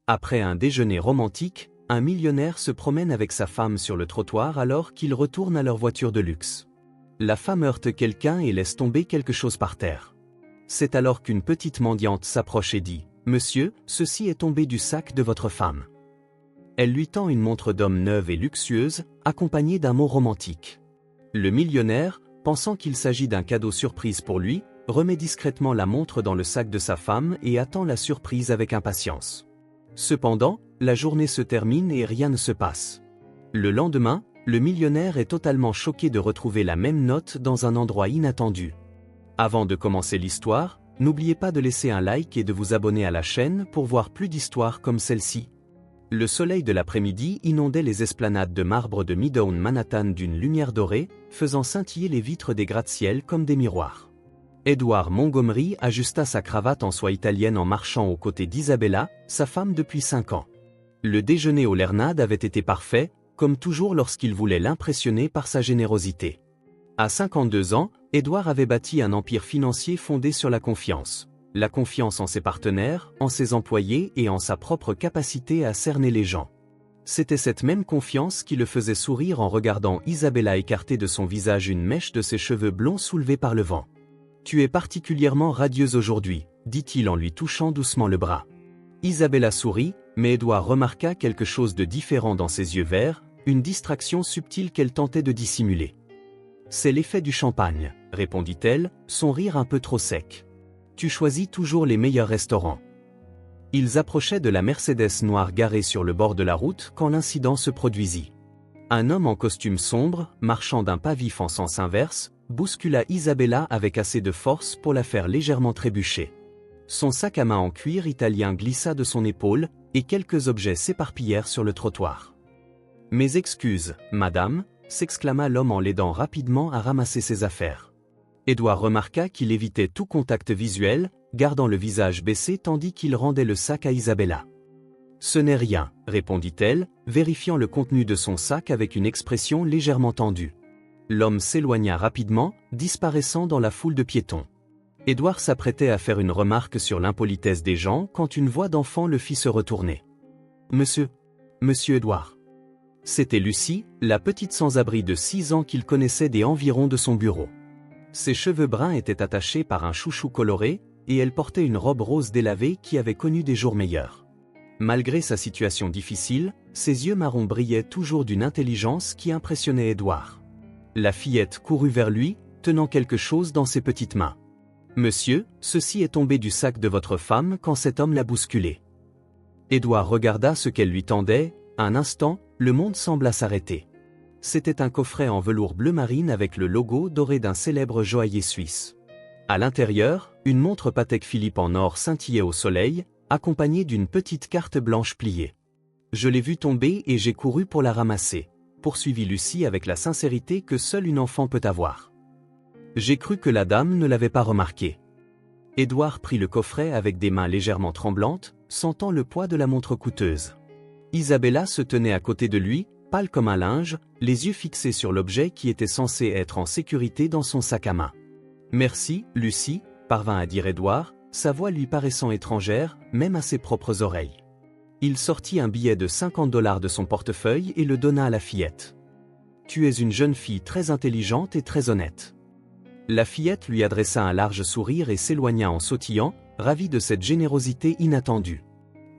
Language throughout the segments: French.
Après un déjeuner romantique, un millionnaire se promène avec sa femme sur le trottoir alors qu'ils retournent à leur voiture de luxe. La femme heurte quelqu'un et laisse tomber quelque chose par terre. C'est alors qu'une petite mendiante s'approche et dit « Monsieur, ceci est tombé du sac de votre femme ». Elle lui tend une montre d'homme neuve et luxueuse, accompagnée d'un mot romantique. Le millionnaire, pensant qu'il s'agit d'un cadeau surprise pour lui, remet discrètement la montre dans le sac de sa femme et attend la surprise avec impatience. Cependant, la journée se termine et rien ne se passe. Le lendemain, le millionnaire est totalement choqué de retrouver la même note dans un endroit inattendu. Avant de commencer l'histoire, n'oubliez pas de laisser un like et de vous abonner à la chaîne pour voir plus d'histoires comme celle-ci. Le soleil de l'après-midi inondait les esplanades de marbre de Midtown Manhattan d'une lumière dorée, faisant scintiller les vitres des gratte-ciel comme des miroirs. Edward Montgomery ajusta sa cravate en soie italienne en marchant aux côtés d'Isabella, sa femme depuis 5 ans. Le déjeuner au Lernade avait été parfait, comme toujours lorsqu'il voulait l'impressionner par sa générosité. À 52 ans, Edward avait bâti un empire financier fondé sur la confiance. La confiance en ses partenaires, en ses employés et en sa propre capacité à cerner les gens. C'était cette même confiance qui le faisait sourire en regardant Isabella écarter de son visage une mèche de ses cheveux blonds soulevés par le vent. « Tu es particulièrement radieuse aujourd'hui », dit-il en lui touchant doucement le bras. Isabella sourit, mais Edward remarqua quelque chose de différent dans ses yeux verts, une distraction subtile qu'elle tentait de dissimuler. « C'est l'effet du champagne », répondit-elle, son rire un peu trop sec. « Tu choisis toujours les meilleurs restaurants. » Ils approchaient de la Mercedes noire garée sur le bord de la route quand l'incident se produisit. Un homme en costume sombre, marchant d'un pas vif en sens inverse, bouscula Isabella avec assez de force pour la faire légèrement trébucher. Son sac à main en cuir italien glissa de son épaule, et quelques objets s'éparpillèrent sur le trottoir. « Mes excuses, madame », s'exclama l'homme en l'aidant rapidement à ramasser ses affaires. Edward remarqua qu'il évitait tout contact visuel, gardant le visage baissé tandis qu'il rendait le sac à Isabella. « Ce n'est rien », répondit-elle, vérifiant le contenu de son sac avec une expression légèrement tendue. L'homme s'éloigna rapidement, disparaissant dans la foule de piétons. Edward s'apprêtait à faire une remarque sur l'impolitesse des gens quand une voix d'enfant le fit se retourner. « Monsieur Edward. » C'était Lucie, la petite sans-abri de 6 ans qu'il connaissait des environs de son bureau. Ses cheveux bruns étaient attachés par un chouchou coloré, et elle portait une robe rose délavée qui avait connu des jours meilleurs. Malgré sa situation difficile, ses yeux marrons brillaient toujours d'une intelligence qui impressionnait Edward. La fillette courut vers lui, tenant quelque chose dans ses petites mains. « Monsieur, ceci est tombé du sac de votre femme quand cet homme l'a bousculé. » Edward regarda ce qu'elle lui tendait. Un instant, le monde sembla s'arrêter. C'était un coffret en velours bleu marine avec le logo doré d'un célèbre joaillier suisse. À l'intérieur, une montre Patek Philippe en or scintillait au soleil, accompagnée d'une petite carte blanche pliée. « Je l'ai vue tomber et j'ai couru pour la ramasser », poursuivit Lucie avec la sincérité que seule une enfant peut avoir. « J'ai cru que la dame ne l'avait pas remarqué. » Edward prit le coffret avec des mains légèrement tremblantes, sentant le poids de la montre coûteuse. Isabella se tenait à côté de lui, pâle comme un linge, les yeux fixés sur l'objet qui était censé être en sécurité dans son sac à main. « Merci, Lucie », parvint à dire Edward, sa voix lui paraissant étrangère, même à ses propres oreilles. Il sortit un billet de $50 de son portefeuille et le donna à la fillette. « Tu es une jeune fille très intelligente et très honnête. » La fillette lui adressa un large sourire et s'éloigna en sautillant, ravie de cette générosité inattendue.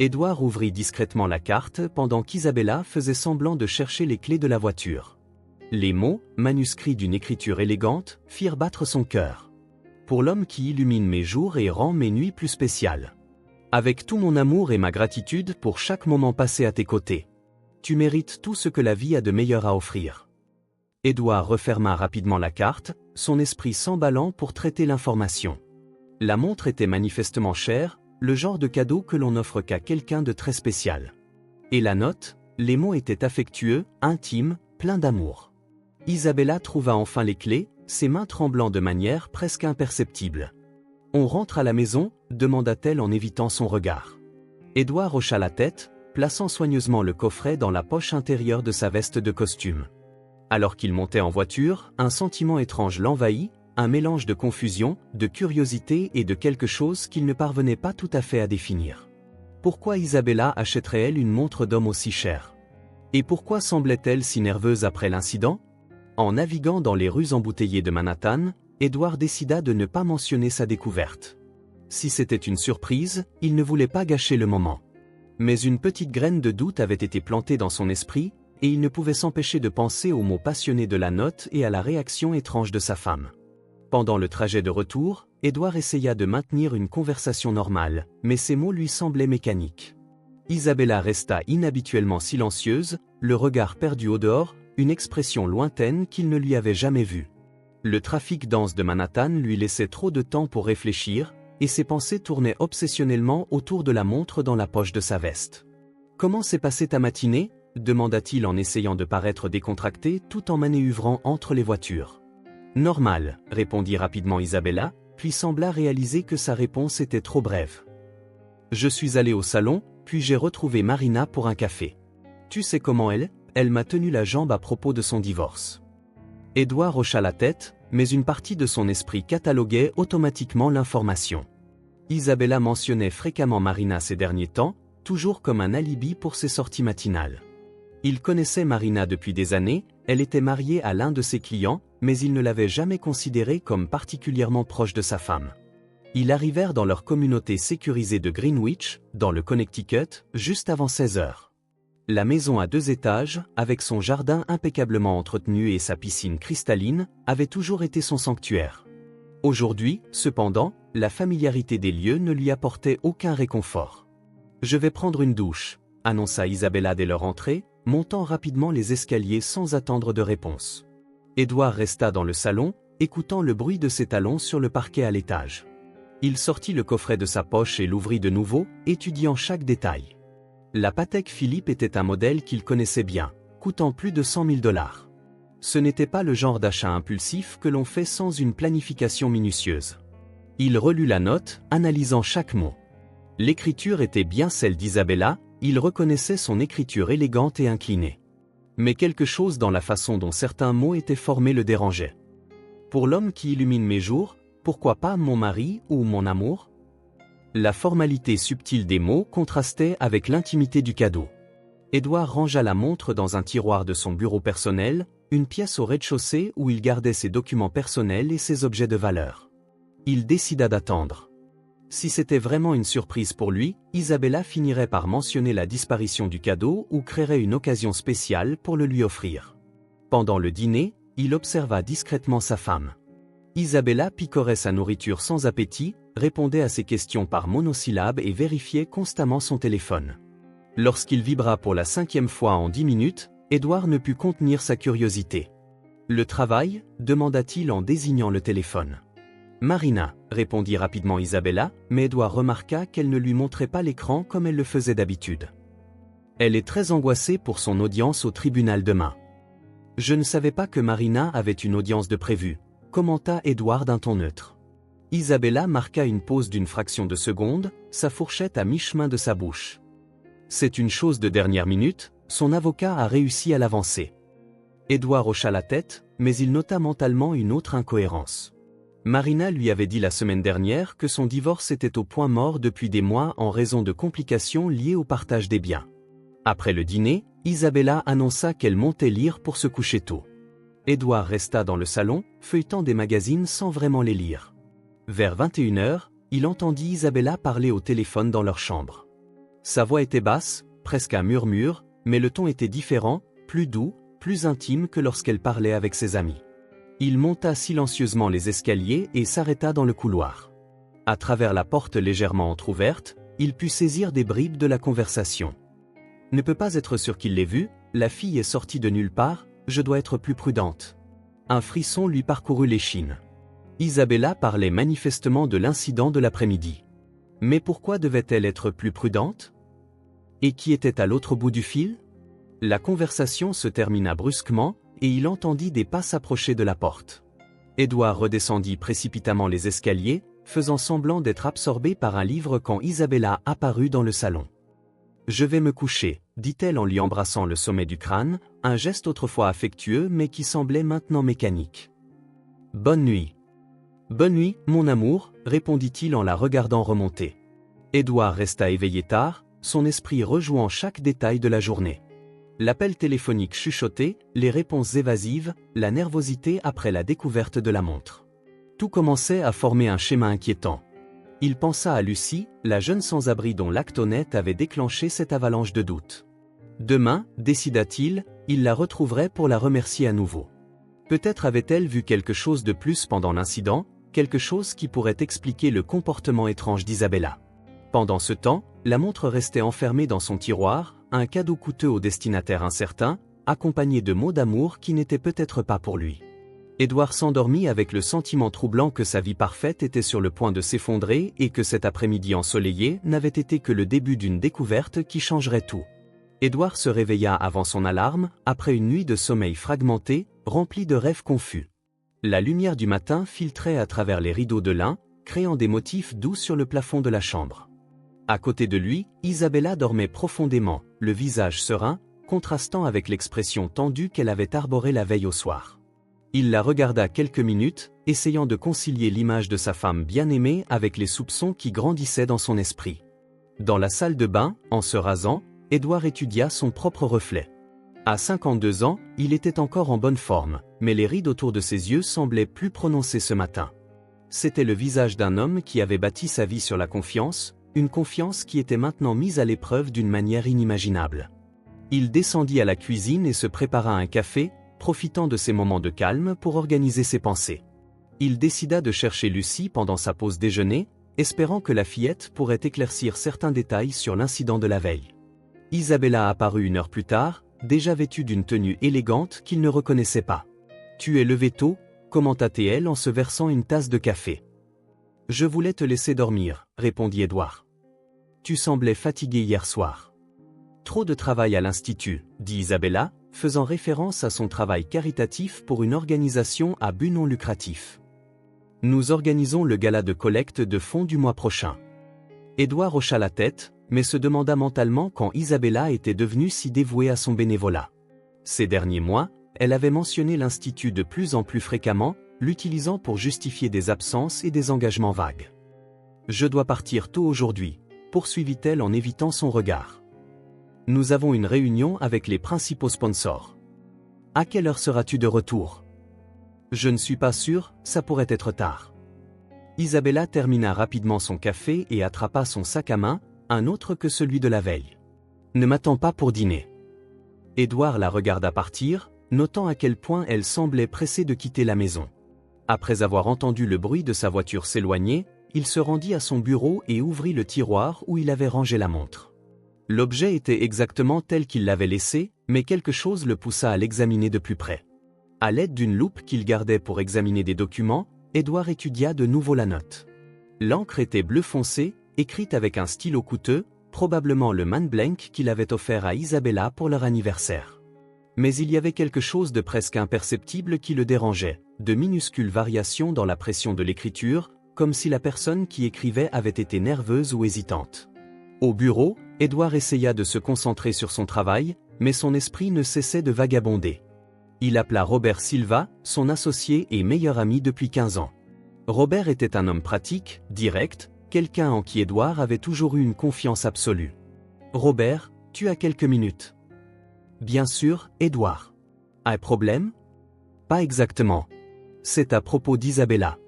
Edward ouvrit discrètement la carte pendant qu'Isabella faisait semblant de chercher les clés de la voiture. Les mots, manuscrits d'une écriture élégante, firent battre son cœur. « Pour l'homme qui illumine mes jours et rend mes nuits plus spéciales. Avec tout mon amour et ma gratitude pour chaque moment passé à tes côtés. Tu mérites tout ce que la vie a de meilleur à offrir. » Edward referma rapidement la carte, son esprit s'emballant pour traiter l'information. La montre était manifestement chère, le genre de cadeau que l'on n'offre qu'à quelqu'un de très spécial. Et la note, les mots étaient affectueux, intimes, pleins d'amour. Isabella trouva enfin les clés, ses mains tremblant de manière presque imperceptible. « On rentre à la maison ?» demanda-t-elle en évitant son regard. Edward hocha la tête, plaçant soigneusement le coffret dans la poche intérieure de sa veste de costume. Alors qu'il montait en voiture, un sentiment étrange l'envahit, un mélange de confusion, de curiosité et de quelque chose qu'il ne parvenait pas tout à fait à définir. Pourquoi Isabella achèterait-elle une montre d'homme aussi chère? Et pourquoi semblait-elle si nerveuse après l'incident? En naviguant dans les rues embouteillées de Manhattan, Edward décida de ne pas mentionner sa découverte. Si c'était une surprise, il ne voulait pas gâcher le moment. Mais une petite graine de doute avait été plantée dans son esprit, et il ne pouvait s'empêcher de penser aux mots passionnés de la note et à la réaction étrange de sa femme. Pendant le trajet de retour, Edward essaya de maintenir une conversation normale, mais ses mots lui semblaient mécaniques. Isabella resta inhabituellement silencieuse, le regard perdu au dehors, une expression lointaine qu'il ne lui avait jamais vue. Le trafic dense de Manhattan lui laissait trop de temps pour réfléchir, et ses pensées tournaient obsessionnellement autour de la montre dans la poche de sa veste. « Comment s'est passée ta matinée ?» demanda-t-il en essayant de paraître décontracté tout en manœuvrant entre les voitures. « Normal, répondit rapidement Isabella, puis sembla réaliser que sa réponse était trop brève. « Je suis allé au salon, puis j'ai retrouvé Marina pour un café. Tu sais comment elle m'a tenu la jambe à propos de son divorce. » Edward hocha la tête, mais une partie de son esprit cataloguait automatiquement l'information. Isabella mentionnait fréquemment Marina ces derniers temps, toujours comme un alibi pour ses sorties matinales. Il connaissait Marina depuis des années, elle était mariée à l'un de ses clients, mais il ne l'avait jamais considérée comme particulièrement proche de sa femme. Ils arrivèrent dans leur communauté sécurisée de Greenwich, dans le Connecticut, juste avant 16 heures. La maison à 2 étages, avec son jardin impeccablement entretenu et sa piscine cristalline, avait toujours été son sanctuaire. Aujourd'hui, cependant, la familiarité des lieux ne lui apportait aucun réconfort. « Je vais prendre une douche », annonça Isabella dès leur entrée, montant rapidement les escaliers sans attendre de réponse. Edward resta dans le salon, écoutant le bruit de ses talons sur le parquet à l'étage. Il sortit le coffret de sa poche et l'ouvrit de nouveau, étudiant chaque détail. La Patek Philippe était un modèle qu'il connaissait bien, coûtant plus de 100 000 $. Ce n'était pas le genre d'achat impulsif que l'on fait sans une planification minutieuse. Il relut la note, analysant chaque mot. L'écriture était bien celle d'Isabella, il reconnaissait son écriture élégante et inclinée. Mais quelque chose dans la façon dont certains mots étaient formés le dérangeait. Pour l'homme qui illumine mes jours, pourquoi pas mon mari ou mon amour? La formalité subtile des mots contrastait avec l'intimité du cadeau. Edward rangea la montre dans un tiroir de son bureau personnel, une pièce au rez-de-chaussée où il gardait ses documents personnels et ses objets de valeur. Il décida d'attendre. Si c'était vraiment une surprise pour lui, Isabella finirait par mentionner la disparition du cadeau ou créerait une occasion spéciale pour le lui offrir. Pendant le dîner, il observa discrètement sa femme. Isabella picorait sa nourriture sans appétit, répondait à ses questions par monosyllabes et vérifiait constamment son téléphone. Lorsqu'il vibra pour la 5e fois en 10 minutes, Edward ne put contenir sa curiosité. « Le travail » demanda-t-il en désignant le téléphone. « Marina » répondit rapidement Isabella, mais Edward remarqua qu'elle ne lui montrait pas l'écran comme elle le faisait d'habitude. Elle est très angoissée pour son audience au tribunal demain. « Je ne savais pas que Marina avait une audience de prévue », commenta Edward d'un ton neutre. Isabella marqua une pause d'une fraction de seconde, sa fourchette à mi-chemin de sa bouche. « C'est une chose de dernière minute, son avocat a réussi à l'avancer. » Edward hocha la tête, mais il nota mentalement une autre incohérence. Marina lui avait dit la semaine dernière que son divorce était au point mort depuis des mois en raison de complications liées au partage des biens. Après le dîner, Isabella annonça qu'elle montait lire pour se coucher tôt. Edward resta dans le salon, feuilletant des magazines sans vraiment les lire. Vers 21 heures, il entendit Isabella parler au téléphone dans leur chambre. Sa voix était basse, presque un murmure, mais le ton était différent, plus doux, plus intime que lorsqu'elle parlait avec ses amis. Il monta silencieusement les escaliers et s'arrêta dans le couloir. À travers la porte légèrement entr'ouverte, il put saisir des bribes de la conversation. « Ne peut pas être sûr qu'il l'ait vue, la fille est sortie de nulle part, je dois être plus prudente. » Un frisson lui parcourut l'échine. Isabella parlait manifestement de l'incident de l'après-midi. Mais pourquoi devait-elle être plus prudente? Et qui était à l'autre bout du fil? La conversation se termina brusquement, et il entendit des pas s'approcher de la porte. Edward redescendit précipitamment les escaliers, faisant semblant d'être absorbé par un livre quand Isabella apparut dans le salon. « Je vais me coucher », dit-elle en lui embrassant le sommet du crâne, un geste autrefois affectueux mais qui semblait maintenant mécanique. « Bonne nuit. »« Bonne nuit, mon amour », répondit-il en la regardant remonter. Edward resta éveillé tard, son esprit rejouant chaque détail de la journée. L'appel téléphonique chuchoté, les réponses évasives, la nervosité après la découverte de la montre. Tout commençait à former un schéma inquiétant. Il pensa à Lucie, la jeune sans-abri dont l'acte honnête avait déclenché cette avalanche de doutes. Demain, décida-t-il, il la retrouverait pour la remercier à nouveau. Peut-être avait-elle vu quelque chose de plus pendant l'incident, quelque chose qui pourrait expliquer le comportement étrange d'Isabella. Pendant ce temps, la montre restait enfermée dans son tiroir, un cadeau coûteux au destinataire incertain, accompagné de mots d'amour qui n'étaient peut-être pas pour lui. Édouard s'endormit avec le sentiment troublant que sa vie parfaite était sur le point de s'effondrer et que cet après-midi ensoleillé n'avait été que le début d'une découverte qui changerait tout. Édouard se réveilla avant son alarme, après une nuit de sommeil fragmenté, remplie de rêves confus. La lumière du matin filtrait à travers les rideaux de lin, créant des motifs doux sur le plafond de la chambre. À côté de lui, Isabella dormait profondément, le visage serein, contrastant avec l'expression tendue qu'elle avait arborée la veille au soir. Il la regarda quelques minutes, essayant de concilier l'image de sa femme bien-aimée avec les soupçons qui grandissaient dans son esprit. Dans la salle de bain, en se rasant, Édouard étudia son propre reflet. À 52 ans, il était encore en bonne forme, mais les rides autour de ses yeux semblaient plus prononcées ce matin. C'était le visage d'un homme qui avait bâti sa vie sur la confiance, une confiance qui était maintenant mise à l'épreuve d'une manière inimaginable. Il descendit à la cuisine et se prépara un café, profitant de ces moments de calme pour organiser ses pensées. Il décida de chercher Lucie pendant sa pause déjeuner, espérant que la fillette pourrait éclaircir certains détails sur l'incident de la veille. Isabella apparut une heure plus tard, déjà vêtue d'une tenue élégante qu'il ne reconnaissait pas. « Tu es levé tôt » commenta-t-elle en se versant une tasse de café. « Je voulais te laisser dormir » répondit Édouard. « Tu semblais fatigué hier soir. »« Trop de travail à l'Institut » dit Isabella, faisant référence à son travail caritatif pour une organisation à but non lucratif. « Nous organisons le gala de collecte de fonds du mois prochain. » Édouard hocha la tête, mais se demanda mentalement quand Isabella était devenue si dévouée à son bénévolat. Ces derniers mois, elle avait mentionné l'Institut de plus en plus fréquemment, l'utilisant pour justifier des absences et des engagements vagues. « Je dois partir tôt aujourd'hui », poursuivit-elle en évitant son regard. « Nous avons une réunion avec les principaux sponsors. À quelle heure seras-tu de retour ? » « Je ne suis pas sûr, ça pourrait être tard. » Isabella termina rapidement son café et attrapa son sac à main, un autre que celui de la veille. « Ne m'attends pas pour dîner. » Édouard la regarda partir, notant à quel point elle semblait pressée de quitter la maison. Après avoir entendu le bruit de sa voiture s'éloigner, il se rendit à son bureau et ouvrit le tiroir où il avait rangé la montre. L'objet était exactement tel qu'il l'avait laissé, mais quelque chose le poussa à l'examiner de plus près. À l'aide d'une loupe qu'il gardait pour examiner des documents, Édouard étudia de nouveau la note. L'encre était bleu foncé, écrite avec un stylo coûteux, probablement le Man Blank qu'il avait offert à Isabella pour leur anniversaire. Mais il y avait quelque chose de presque imperceptible qui le dérangeait, de minuscules variations dans la pression de l'écriture, comme si la personne qui écrivait avait été nerveuse ou hésitante. Au bureau, Édouard essaya de se concentrer sur son travail, mais son esprit ne cessait de vagabonder. Il appela Robert Silva, son associé et meilleur ami depuis 15 ans. Robert était un homme pratique, direct, quelqu'un en qui Édouard avait toujours eu une confiance absolue. « Robert, tu as quelques minutes ?»« Bien sûr, Édouard. »« Un problème ?»« Pas exactement. C'est à propos d'Isabella. »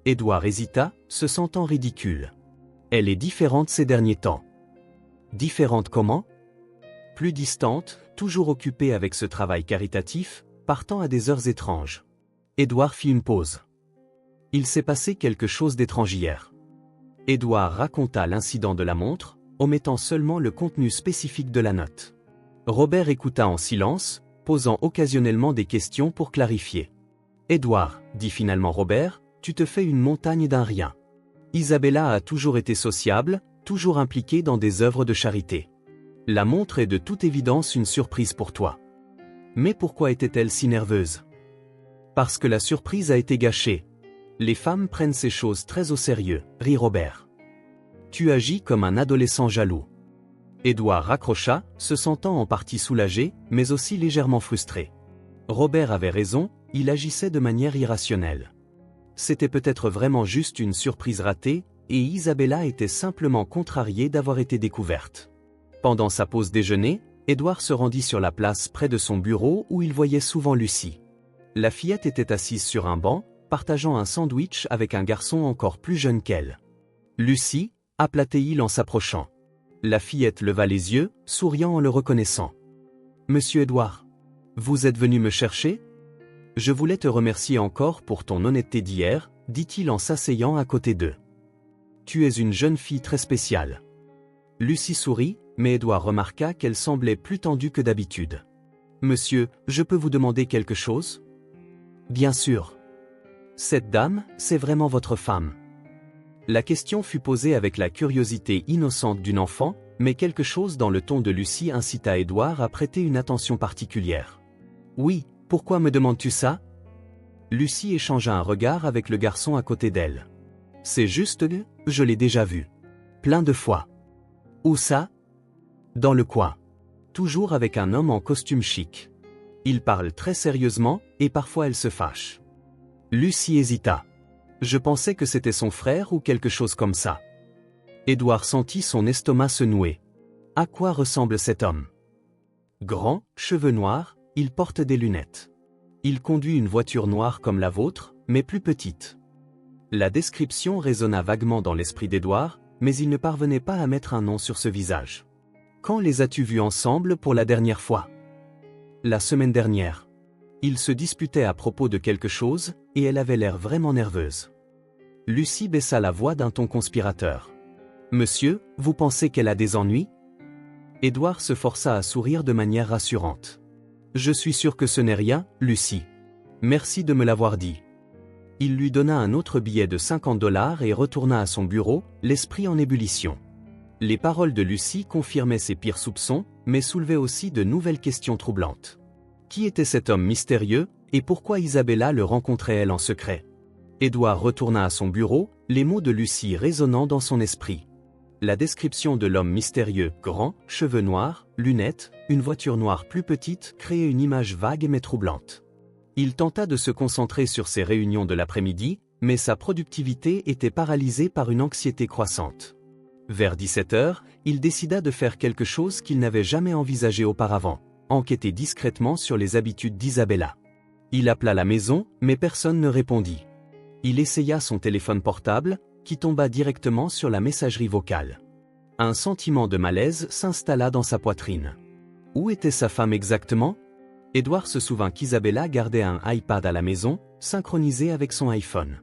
Édouard hésita, se sentant ridicule. « Elle est différente ces derniers temps. »« Différente comment ? » Plus distante, toujours occupée avec ce travail caritatif, partant à des heures étranges. Édouard fit une pause. Il s'est passé quelque chose d'étrange hier. Édouard raconta l'incident de la montre, omettant seulement le contenu spécifique de la note. Robert écouta en silence, posant occasionnellement des questions pour clarifier. « Édouard, dit finalement Robert, tu te fais une montagne d'un rien. Isabella a toujours été sociable, toujours impliquée dans des œuvres de charité. La montre est de toute évidence une surprise pour toi. Mais pourquoi était-elle si nerveuse ? Parce que la surprise a été gâchée. Les femmes prennent ces choses très au sérieux, rit Robert. Tu agis comme un adolescent jaloux. Édouard raccrocha, se sentant en partie soulagé, mais aussi légèrement frustré. Robert avait raison, il agissait de manière irrationnelle. C'était peut-être vraiment juste une surprise ratée, et Isabella était simplement contrariée d'avoir été découverte. Pendant sa pause déjeuner, Édouard se rendit sur la place près de son bureau où il voyait souvent Lucie. La fillette était assise sur un banc, partageant un sandwich avec un garçon encore plus jeune qu'elle. Lucie, aplatait-il en s'approchant. La fillette leva les yeux, souriant en le reconnaissant. « Monsieur Édouard, vous êtes venu me chercher ? Je voulais te remercier encore pour ton honnêteté d'hier, dit-il en s'asseyant à côté d'eux. Tu es une jeune fille très spéciale. » Lucie sourit, mais Édouard remarqua qu'elle semblait plus tendue que d'habitude. « Monsieur, je peux vous demander quelque chose ? » « Bien sûr. Cette dame, c'est vraiment votre femme. » La question fut posée avec la curiosité innocente d'une enfant, mais quelque chose dans le ton de Lucie incita Édouard à prêter une attention particulière. « Oui, pourquoi me demandes-tu ça ?» Lucie échangea un regard avec le garçon à côté d'elle. « C'est juste que, je l'ai déjà vu. Plein de fois. » « Où ça ? » ?»« Dans le coin. Toujours avec un homme en costume chic. Il parle très sérieusement, et parfois elle se fâche. » Lucie hésita. « Je pensais que c'était son frère ou quelque chose comme ça. » Édouard sentit son estomac se nouer. À quoi ressemble cet homme ? Grand, cheveux noirs, il porte des lunettes. Il conduit une voiture noire comme la vôtre, mais plus petite. La description résonna vaguement dans l'esprit d'Édouard, mais il ne parvenait pas à mettre un nom sur ce visage. « Quand les as-tu vus ensemble pour la dernière fois ? » La semaine dernière. Ils se disputaient à propos de quelque chose, et elle avait l'air vraiment nerveuse. Lucie baissa la voix d'un ton conspirateur. « Monsieur, vous pensez qu'elle a des ennuis ? » Édouard se força à sourire de manière rassurante. « Je suis sûr que ce n'est rien, Lucie. Merci de me l'avoir dit. » Il lui donna un autre billet de $50 et retourna à son bureau, l'esprit en ébullition. Les paroles de Lucie confirmaient ses pires soupçons, mais soulevaient aussi de nouvelles questions troublantes. Qui était cet homme mystérieux, et pourquoi Isabella le rencontrait-elle en secret ? Édouard retourna à son bureau, les mots de Lucie résonnant dans son esprit. La description de l'homme mystérieux, grand, cheveux noirs, lunettes, une voiture noire plus petite, créait une image vague mais troublante. Il tenta de se concentrer sur ses réunions de l'après-midi, mais sa productivité était paralysée par une anxiété croissante. Vers 17h, il décida de faire quelque chose qu'il n'avait jamais envisagé auparavant, enquêter discrètement sur les habitudes d'Isabella. Il appela la maison, mais personne ne répondit. Il essaya son téléphone portable, qui tomba directement sur la messagerie vocale. Un sentiment de malaise s'installa dans sa poitrine. Où était sa femme exactement ? Édouard se souvint qu'Isabella gardait un iPad à la maison, synchronisé avec son iPhone.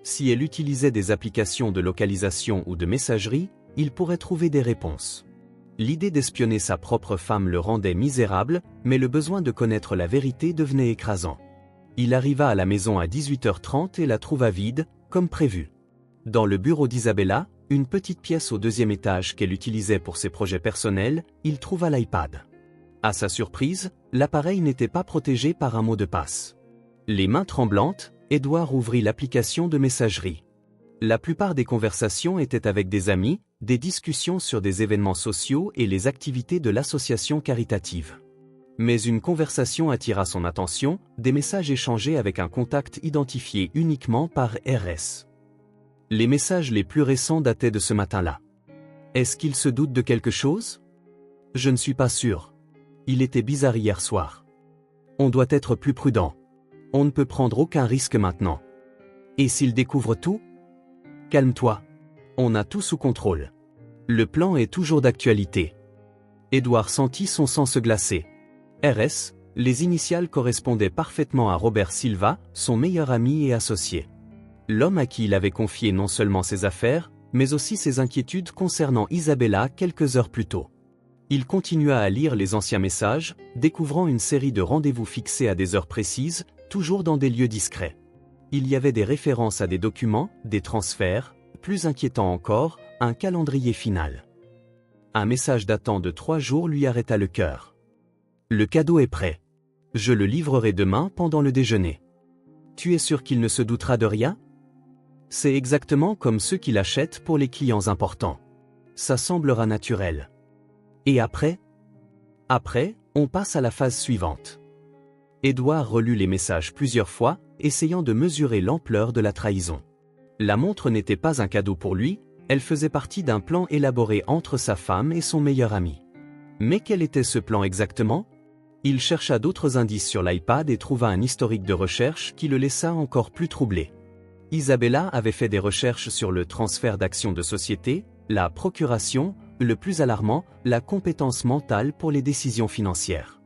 Si elle utilisait des applications de localisation ou de messagerie, il pourrait trouver des réponses. L'idée d'espionner sa propre femme le rendait misérable, mais le besoin de connaître la vérité devenait écrasant. Il arriva à la maison à 18h30 et la trouva vide, comme prévu. Dans le bureau d'Isabella, une petite pièce au 2e étage qu'elle utilisait pour ses projets personnels, il trouva l'iPad. À sa surprise, l'appareil n'était pas protégé par un mot de passe. Les mains tremblantes, Édouard ouvrit l'application de messagerie. La plupart des conversations étaient avec des amis, des discussions sur des événements sociaux et les activités de l'association caritative. Mais une conversation attira son attention, des messages échangés avec un contact identifié uniquement par RS. Les messages les plus récents dataient de ce matin-là. Est-ce qu'il se doute de quelque chose ? Je ne suis pas sûr. Il était bizarre hier soir. On doit être plus prudent. On ne peut prendre aucun risque maintenant. Et s'il découvre tout ? Calme-toi. On a tout sous contrôle. Le plan est toujours d'actualité. Édouard sentit son sang se glacer. RS, les initiales correspondaient parfaitement à Robert Silva, son meilleur ami et associé. L'homme à qui il avait confié non seulement ses affaires, mais aussi ses inquiétudes concernant Isabella quelques heures plus tôt. Il continua à lire les anciens messages, découvrant une série de rendez-vous fixés à des heures précises, toujours dans des lieux discrets. Il y avait des références à des documents, des transferts, plus inquiétant encore, un calendrier final. Un message datant de 3 jours lui arrêta le cœur. Le cadeau est prêt. Je le livrerai demain pendant le déjeuner. Tu es sûr qu'il ne se doutera de rien ? C'est exactement comme ceux qui l'achètent pour les clients importants. Ça semblera naturel. Et après ? Après, on passe à la phase suivante. Édouard relut les messages plusieurs fois, essayant de mesurer l'ampleur de la trahison. La montre n'était pas un cadeau pour lui, elle faisait partie d'un plan élaboré entre sa femme et son meilleur ami. Mais quel était ce plan exactement? Il chercha d'autres indices sur l'iPad et trouva un historique de recherche qui le laissa encore plus troublé. Isabella avait fait des recherches sur le transfert d'actions de société, la procuration, le plus alarmant, la compétence mentale pour les décisions financières.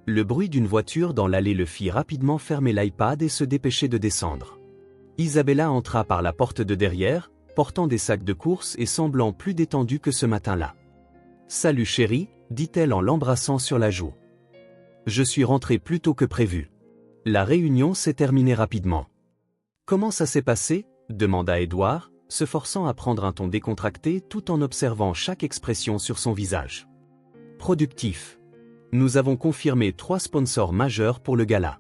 Le bruit d'une voiture dans l'allée le fit rapidement fermer l'iPad et se dépêcher de descendre. Isabella entra par la porte de derrière, portant des sacs de course et semblant plus détendue que ce matin-là. « Salut chérie », dit-elle en l'embrassant sur la joue. « Je suis rentrée plus tôt que prévu. » La réunion s'est terminée rapidement. « Comment ça s'est passé ?» demanda Edouard, se forçant à prendre un ton décontracté tout en observant chaque expression sur son visage. « Productif. Nous avons confirmé 3 sponsors majeurs pour le gala. »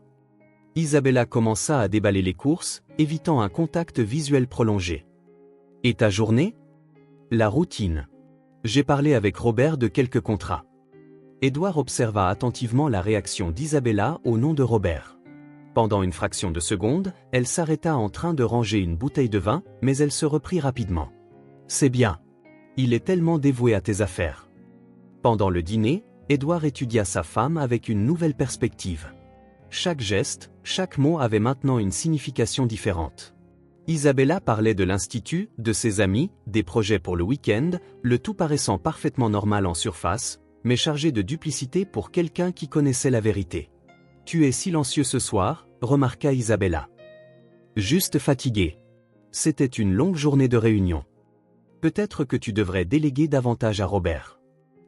Isabella commença à déballer les courses, évitant un contact visuel prolongé. « Et ta journée ?» ?»« La routine. J'ai parlé avec Robert de quelques contrats. » Edouard observa attentivement la réaction d'Isabella au nom de Robert. Pendant une fraction de seconde, elle s'arrêta en train de ranger une bouteille de vin, mais elle se reprit rapidement. « C'est bien. Il est tellement dévoué à tes affaires. » Pendant le dîner, Edouard étudia sa femme avec une nouvelle perspective. Chaque geste, chaque mot avait maintenant une signification différente. Isabella parlait de l'institut, de ses amis, des projets pour le week-end, le tout paraissant parfaitement normal en surface, mais chargé de duplicité pour quelqu'un qui connaissait la vérité. « Tu es silencieux ce soir », remarqua Isabella. « Juste fatigué. C'était une longue journée de réunion. Peut-être que tu devrais déléguer davantage à Robert.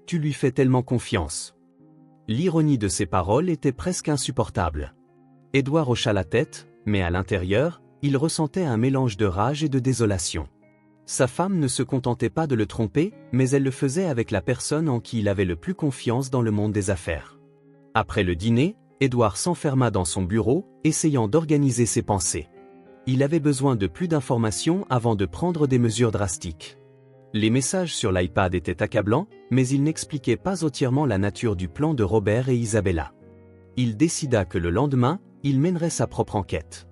Tu lui fais tellement confiance. » L'ironie de ses paroles était presque insupportable. Edouard hocha la tête, mais à l'intérieur, il ressentait un mélange de rage et de désolation. Sa femme ne se contentait pas de le tromper, mais elle le faisait avec la personne en qui il avait le plus confiance dans le monde des affaires. Après le dîner, Edouard s'enferma dans son bureau, essayant d'organiser ses pensées. Il avait besoin de plus d'informations avant de prendre des mesures drastiques. Les messages sur l'iPad étaient accablants, mais ils n'expliquaient pas entièrement la nature du plan de Robert et Isabella. Il décida que le lendemain, il mènerait sa propre enquête.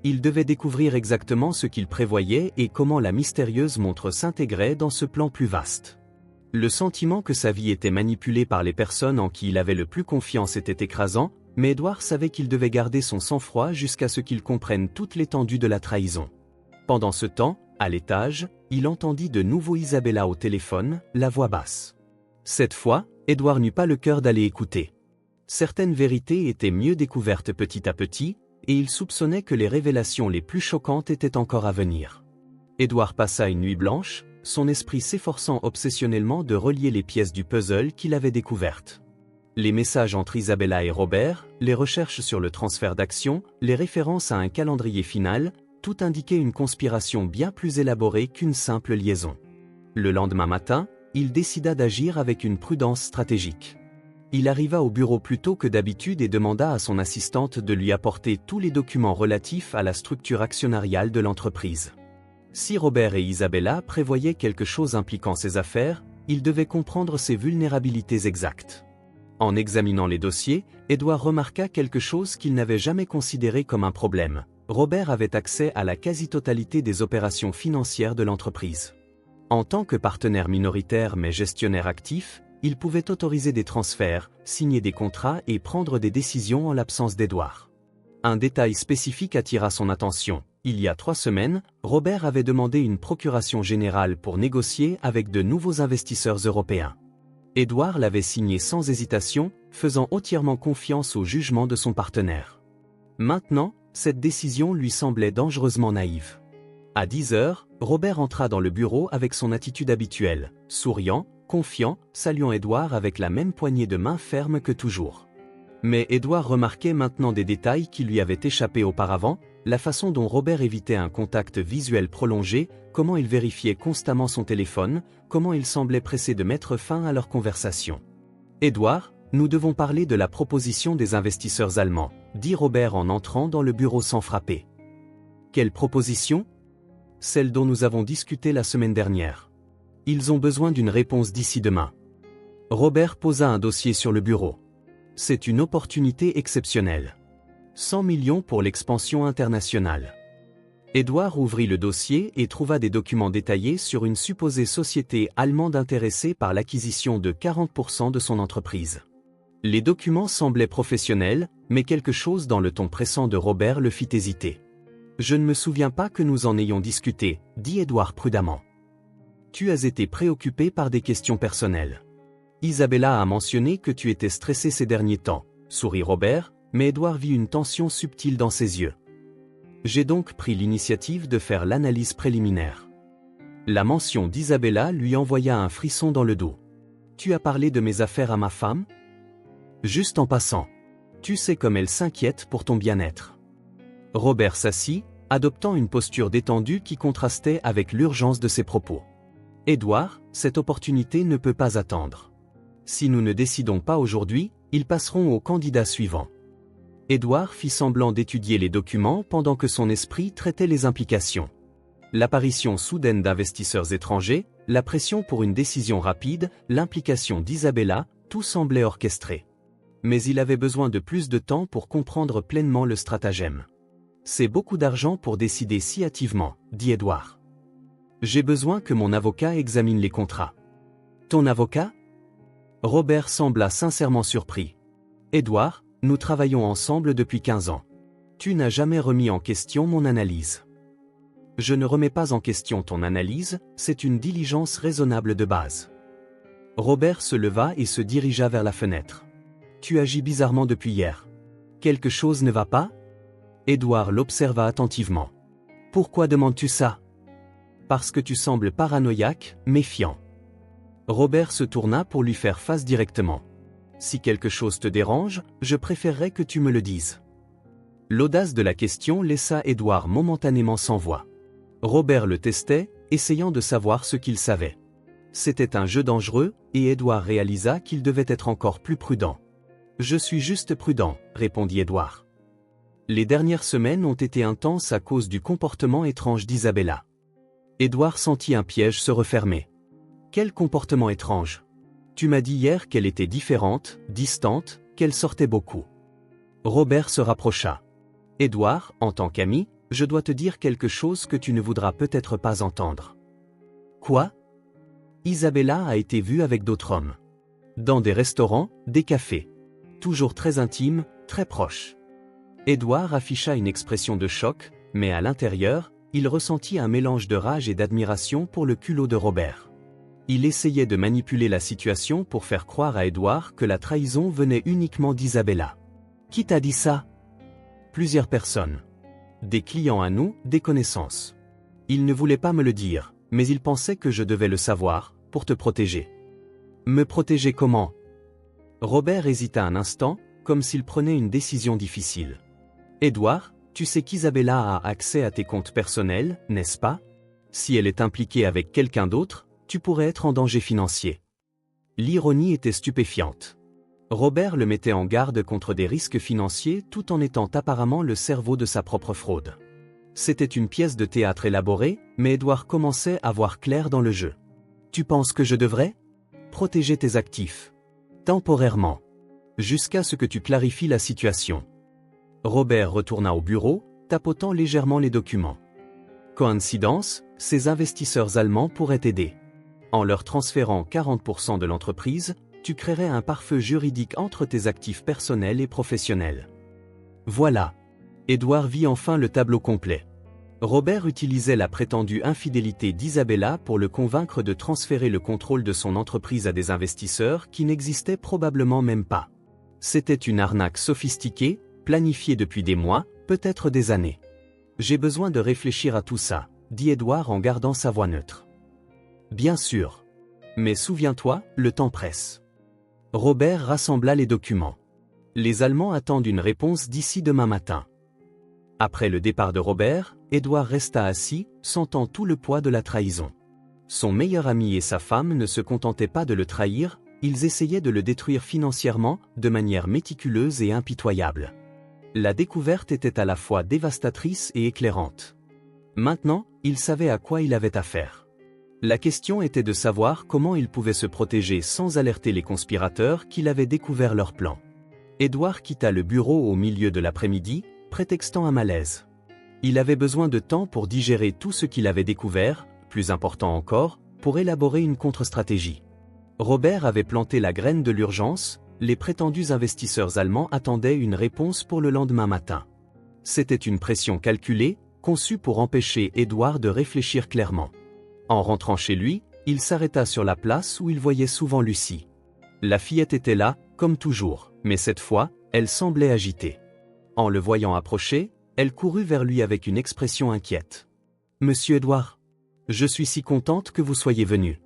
Il devait découvrir exactement ce qu'il prévoyait et comment la mystérieuse montre s'intégrait dans ce plan plus vaste. Le sentiment que sa vie était manipulée par les personnes en qui il avait le plus confiance était écrasant, mais Edouard savait qu'il devait garder son sang-froid jusqu'à ce qu'il comprenne toute l'étendue de la trahison. Pendant ce temps, à l'étage, il entendit de nouveau Isabella au téléphone, la voix basse. Cette fois, Edouard n'eut pas le cœur d'aller écouter. Certaines vérités étaient mieux découvertes petit à petit, et il soupçonnait que les révélations les plus choquantes étaient encore à venir. Edouard passa une nuit blanche, son esprit s'efforçant obsessionnellement de relier les pièces du puzzle qu'il avait découvertes. Les messages entre Isabella et Robert, les recherches sur le transfert d'actions, les références à un calendrier final, tout indiquait une conspiration bien plus élaborée qu'une simple liaison. Le lendemain matin, il décida d'agir avec une prudence stratégique. Il arriva au bureau plus tôt que d'habitude et demanda à son assistante de lui apporter tous les documents relatifs à la structure actionnariale de l'entreprise. Si Robert et Isabella prévoyaient quelque chose impliquant ses affaires, ils devaient comprendre ses vulnérabilités exactes. En examinant les dossiers, Edouard remarqua quelque chose qu'il n'avait jamais considéré comme un problème. Robert avait accès à la quasi-totalité des opérations financières de l'entreprise. En tant que partenaire minoritaire mais gestionnaire actif, il pouvait autoriser des transferts, signer des contrats et prendre des décisions en l'absence d'Edouard. Un détail spécifique attira son attention. Il y a 3 semaines, Robert avait demandé une procuration générale pour négocier avec de nouveaux investisseurs européens. Edouard l'avait signé sans hésitation, faisant entièrement confiance au jugement de son partenaire. Maintenant, cette décision lui semblait dangereusement naïve. À 10 heures, Robert entra dans le bureau avec son attitude habituelle, souriant, confiant, saluant Edouard avec la même poignée de main ferme que toujours. Mais Edouard remarquait maintenant des détails qui lui avaient échappé auparavant, la façon dont Robert évitait un contact visuel prolongé, comment il vérifiait constamment son téléphone, comment il semblait pressé de mettre fin à leur conversation. « Edouard, nous devons parler de la proposition des investisseurs allemands », dit Robert en entrant dans le bureau sans frapper. « Quelle proposition ? Celle dont nous avons discuté la semaine dernière. Ils ont besoin d'une réponse d'ici demain. » Robert posa un dossier sur le bureau. « C'est une opportunité exceptionnelle. 100 millions pour l'expansion internationale. Édouard ouvrit le dossier et trouva des documents détaillés sur une supposée société allemande intéressée par l'acquisition de 40% de son entreprise. Les documents semblaient professionnels, mais quelque chose dans le ton pressant de Robert le fit hésiter. « Je ne me souviens pas que nous en ayons discuté, » dit Édouard prudemment. « Tu as été préoccupé par des questions personnelles. Isabella a mentionné que tu étais stressé ces derniers temps, » sourit Robert, mais Édouard vit une tension subtile dans ses yeux. « J'ai donc pris l'initiative de faire l'analyse préliminaire. » La mention d'Isabella lui envoya un frisson dans le dos. « Tu as parlé de mes affaires à ma femme ? » Juste en passant. Tu sais comme elle s'inquiète pour ton bien-être. Robert s'assit, adoptant une posture détendue qui contrastait avec l'urgence de ses propos. Édouard, cette opportunité ne peut pas attendre. Si nous ne décidons pas aujourd'hui, ils passeront au candidat suivant. Édouard fit semblant d'étudier les documents pendant que son esprit traitait les implications. L'apparition soudaine d'investisseurs étrangers, la pression pour une décision rapide, l'implication d'Isabella, tout semblait orchestré. Mais il avait besoin de plus de temps pour comprendre pleinement le stratagème. « C'est beaucoup d'argent pour décider si hâtivement, » dit Édouard. « J'ai besoin que mon avocat examine les contrats. »« Ton avocat ?» Robert sembla sincèrement surpris. « Édouard, nous travaillons ensemble depuis 15 ans. Tu n'as jamais remis en question mon analyse. »« Je ne remets pas en question ton analyse, c'est une diligence raisonnable de base. » Robert se leva et se dirigea vers la fenêtre. « Tu agis bizarrement depuis hier. Quelque chose ne va pas ?» Édouard l'observa attentivement. « Pourquoi demandes-tu ça ? » « Parce que tu sembles paranoïaque, méfiant. » Robert se tourna pour lui faire face directement. « Si quelque chose te dérange, je préférerais que tu me le dises. » L'audace de la question laissa Édouard momentanément sans voix. Robert le testait, essayant de savoir ce qu'il savait. C'était un jeu dangereux, et Édouard réalisa qu'il devait être encore plus prudent. « Je suis juste prudent, » répondit Édouard. Les dernières semaines ont été intenses à cause du comportement étrange d'Isabella. Édouard sentit un piège se refermer. « Quel comportement étrange ? Tu m'as dit hier qu'elle était différente, distante, qu'elle sortait beaucoup. » Robert se rapprocha. « Édouard, en tant qu'ami, je dois te dire quelque chose que tu ne voudras peut-être pas entendre. »« Quoi ? » Isabella a été vue avec d'autres hommes. Dans des restaurants, des cafés. Toujours très intimes, très proches. Édouard afficha une expression de choc, mais à l'intérieur, il ressentit un mélange de rage et d'admiration pour le culot de Robert. Il essayait de manipuler la situation pour faire croire à Édouard que la trahison venait uniquement d'Isabella. « Qui t'a dit ça ? » Plusieurs personnes. Des clients à nous, des connaissances. Il ne voulait pas me le dire, mais il pensait que je devais le savoir, pour te protéger. « Me protéger comment ? » Robert hésita un instant, comme s'il prenait une décision difficile. « Édouard, tu sais qu'Isabella a accès à tes comptes personnels, n'est-ce pas ? Si elle est impliquée avec quelqu'un d'autre, tu pourrais être en danger financier. » L'ironie était stupéfiante. Robert le mettait en garde contre des risques financiers tout en étant apparemment le cerveau de sa propre fraude. C'était une pièce de théâtre élaborée, mais Édouard commençait à voir clair dans le jeu. « Tu penses que je devrais ? Protéger tes actifs. Temporairement. Jusqu'à ce que tu clarifies la situation. » Robert retourna au bureau, tapotant légèrement les documents. Coïncidence, ces investisseurs allemands pourraient t'aider. En leur transférant 40% de l'entreprise, tu créerais un pare-feu juridique entre tes actifs personnels et professionnels. Voilà. Édouard vit enfin le tableau complet. Robert utilisait la prétendue infidélité d'Isabella pour le convaincre de transférer le contrôle de son entreprise à des investisseurs qui n'existaient probablement même pas. C'était une arnaque sophistiquée, planifiée depuis des mois, peut-être des années. « J'ai besoin de réfléchir à tout ça, » dit Édouard en gardant sa voix neutre. « Bien sûr. Mais souviens-toi, le temps presse. » Robert rassembla les documents. « Les Allemands attendent une réponse d'ici demain matin. » Après le départ de Robert, Édouard resta assis, sentant tout le poids de la trahison. Son meilleur ami et sa femme ne se contentaient pas de le trahir, ils essayaient de le détruire financièrement, de manière méticuleuse et impitoyable. La découverte était à la fois dévastatrice et éclairante. Maintenant, il savait à quoi il avait affaire. La question était de savoir comment il pouvait se protéger sans alerter les conspirateurs qu'il avait découvert leur plan. Édouard quitta le bureau au milieu de l'après-midi, prétextant un malaise. Il avait besoin de temps pour digérer tout ce qu'il avait découvert, plus important encore, pour élaborer une contre-stratégie. Robert avait planté la graine de l'urgence, les prétendus investisseurs allemands attendaient une réponse pour le lendemain matin. C'était une pression calculée, conçue pour empêcher Édouard de réfléchir clairement. En rentrant chez lui, il s'arrêta sur la place où il voyait souvent Lucie. La fillette était là, comme toujours, mais cette fois, elle semblait agitée. En le voyant approcher, elle courut vers lui avec une expression inquiète. « Monsieur Édouard, je suis si contente que vous soyez venu.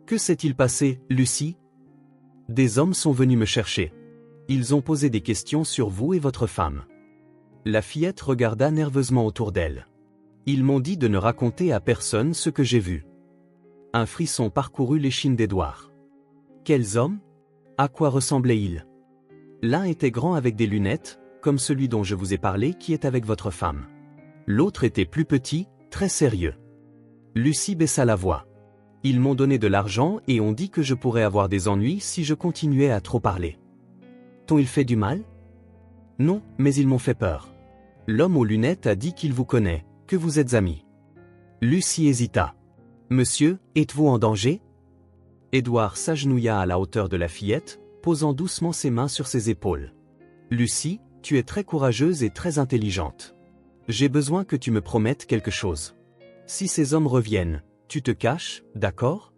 Que s'est-il passé, Lucie ? Des hommes sont venus me chercher. Ils ont posé des questions sur vous et votre femme. » La fillette regarda nerveusement autour d'elle. « Ils m'ont dit de ne raconter à personne ce que j'ai vu. » Un frisson parcourut l'échine d'Édouard. « Quels hommes ? À quoi ressemblaient-ils ? » L'un était grand avec des lunettes, comme celui dont je vous ai parlé qui est avec votre femme. L'autre était plus petit, très sérieux. Lucie baissa la voix. « Ils m'ont donné de l'argent et ont dit que je pourrais avoir des ennuis si je continuais à trop parler. » T'ont-ils fait du mal ? Non, mais ils m'ont fait peur. L'homme aux lunettes a dit qu'il vous connaît, que vous êtes amis. Lucie hésita. « Monsieur, êtes-vous en danger ?» Édouard s'agenouilla à la hauteur de la fillette, posant doucement ses mains sur ses épaules. « Lucie, tu es très courageuse et très intelligente. J'ai besoin que tu me promettes quelque chose. Si ces hommes reviennent, tu te caches, d'accord ?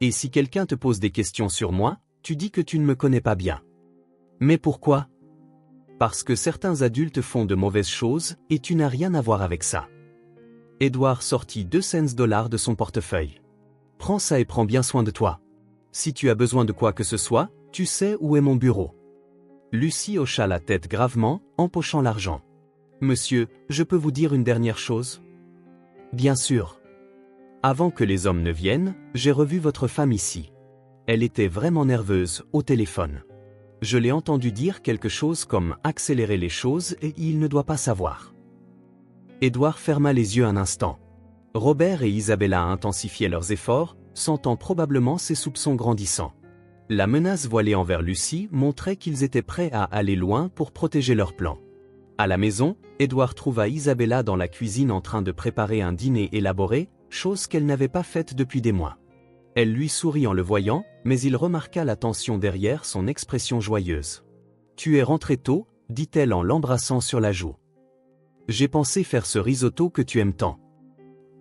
Et si quelqu'un te pose des questions sur moi, tu dis que tu ne me connais pas bien. Mais pourquoi ? Parce que certains adultes font de mauvaises choses et tu n'as rien à voir avec ça. » Édouard sortit 2 cents dollars de son portefeuille. « Prends ça et prends bien soin de toi. Si tu as besoin de quoi que ce soit, tu sais où est mon bureau. » Lucie hocha la tête gravement, empochant l'argent. « Monsieur, je peux vous dire une dernière chose ? » « Bien sûr. Avant que les hommes ne viennent, j'ai revu votre femme ici. Elle était vraiment nerveuse, au téléphone. Je l'ai entendu dire quelque chose comme « accélérer les choses et il ne doit pas savoir ». Édouard ferma les yeux un instant. Robert et Isabella intensifiaient leurs efforts, sentant probablement ses soupçons grandissant. La menace voilée envers Lucie montrait qu'ils étaient prêts à aller loin pour protéger leur plan. À la maison, Édouard trouva Isabella dans la cuisine en train de préparer un dîner élaboré, chose qu'elle n'avait pas faite depuis des mois. Elle lui sourit en le voyant, mais il remarqua la tension derrière son expression joyeuse. « Tu es rentré tôt » dit-elle en l'embrassant sur la joue. « J'ai pensé faire ce risotto que tu aimes tant.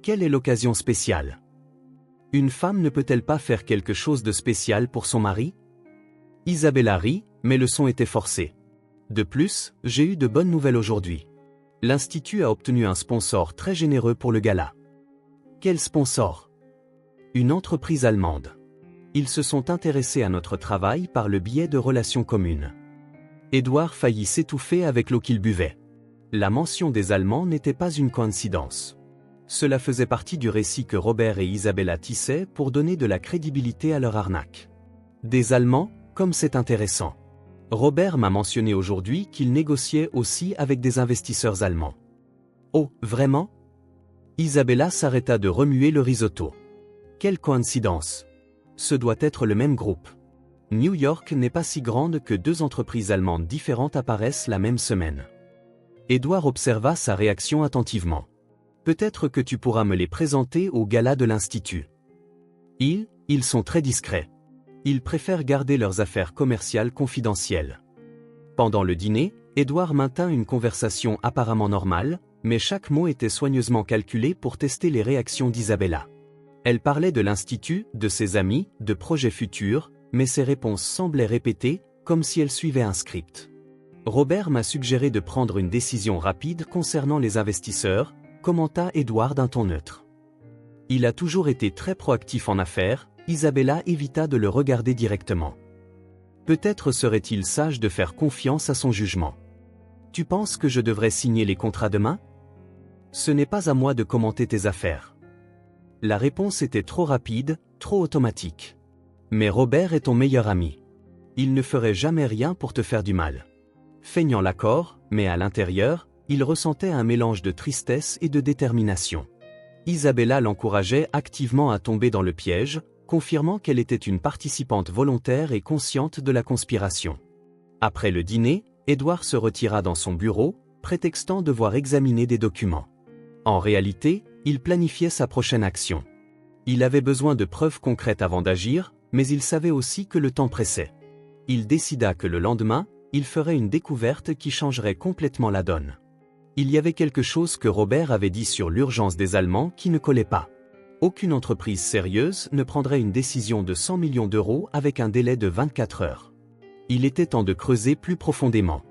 Quelle est l'occasion spéciale ? Une femme ne peut-elle pas faire quelque chose de spécial pour son mari ? » Isabella rit, mais le son était forcé. De plus, j'ai eu de bonnes nouvelles aujourd'hui. L'Institut a obtenu un sponsor très généreux pour le gala. Quel sponsor ? Une entreprise allemande. Ils se sont intéressés à notre travail par le biais de relations communes. Édouard faillit s'étouffer avec l'eau qu'il buvait. La mention des Allemands n'était pas une coïncidence. Cela faisait partie du récit que Robert et Isabella tissaient pour donner de la crédibilité à leur arnaque. Des Allemands, comme c'est intéressant. Robert m'a mentionné aujourd'hui qu'il négociait aussi avec des investisseurs allemands. Oh, vraiment ? Isabella s'arrêta de remuer le risotto. Quelle coïncidence ! Ce doit être le même groupe. New York n'est pas si grande que 2 entreprises allemandes différentes apparaissent la même semaine. Édouard observa sa réaction attentivement. Peut-être que tu pourras me les présenter au gala de l'Institut. Ils sont très discrets. Ils préfèrent garder leurs affaires commerciales confidentielles. Pendant le dîner, Édouard maintint une conversation apparemment normale, mais chaque mot était soigneusement calculé pour tester les réactions d'Isabella. Elle parlait de l'Institut, de ses amis, de projets futurs, mais ses réponses semblaient répétées, comme si elle suivait un script. Robert m'a suggéré de prendre une décision rapide concernant les investisseurs, commenta Édouard d'un ton neutre. Il a toujours été très proactif en affaires. Isabella évita de le regarder directement. Peut-être serait-il sage de faire confiance à son jugement. Tu penses que je devrais signer les contrats demain ? Ce n'est pas à moi de commenter tes affaires. La réponse était trop rapide, trop automatique. Mais Robert est ton meilleur ami. Il ne ferait jamais rien pour te faire du mal. Feignant l'accord, mais à l'intérieur, il ressentait un mélange de tristesse et de détermination. Isabella l'encourageait activement à tomber dans le piège, confirmant qu'elle était une participante volontaire et consciente de la conspiration. Après le dîner, Édouard se retira dans son bureau, prétextant devoir examiner des documents. En réalité, il planifiait sa prochaine action. Il avait besoin de preuves concrètes avant d'agir, mais il savait aussi que le temps pressait. Il décida que le lendemain, il ferait une découverte qui changerait complètement la donne. Il y avait quelque chose que Robert avait dit sur l'urgence des Allemands qui ne collait pas. Aucune entreprise sérieuse ne prendrait une décision de 100 millions d'euros avec un délai de 24 heures. Il était temps de creuser plus profondément.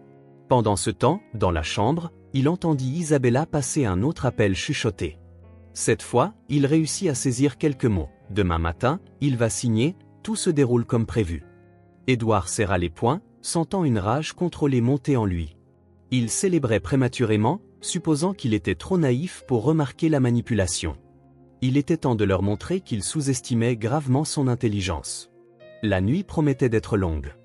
Pendant ce temps, dans la chambre, il entendit Isabella passer un autre appel chuchoté. Cette fois, il réussit à saisir quelques mots. Demain matin, il va signer, tout se déroule comme prévu. Édouard serra les poings, sentant une rage contrôlée monter en lui. Il célébrait prématurément, supposant qu'il était trop naïf pour remarquer la manipulation. Il était temps de leur montrer qu'il sous-estimait gravement son intelligence. La nuit promettait d'être longue.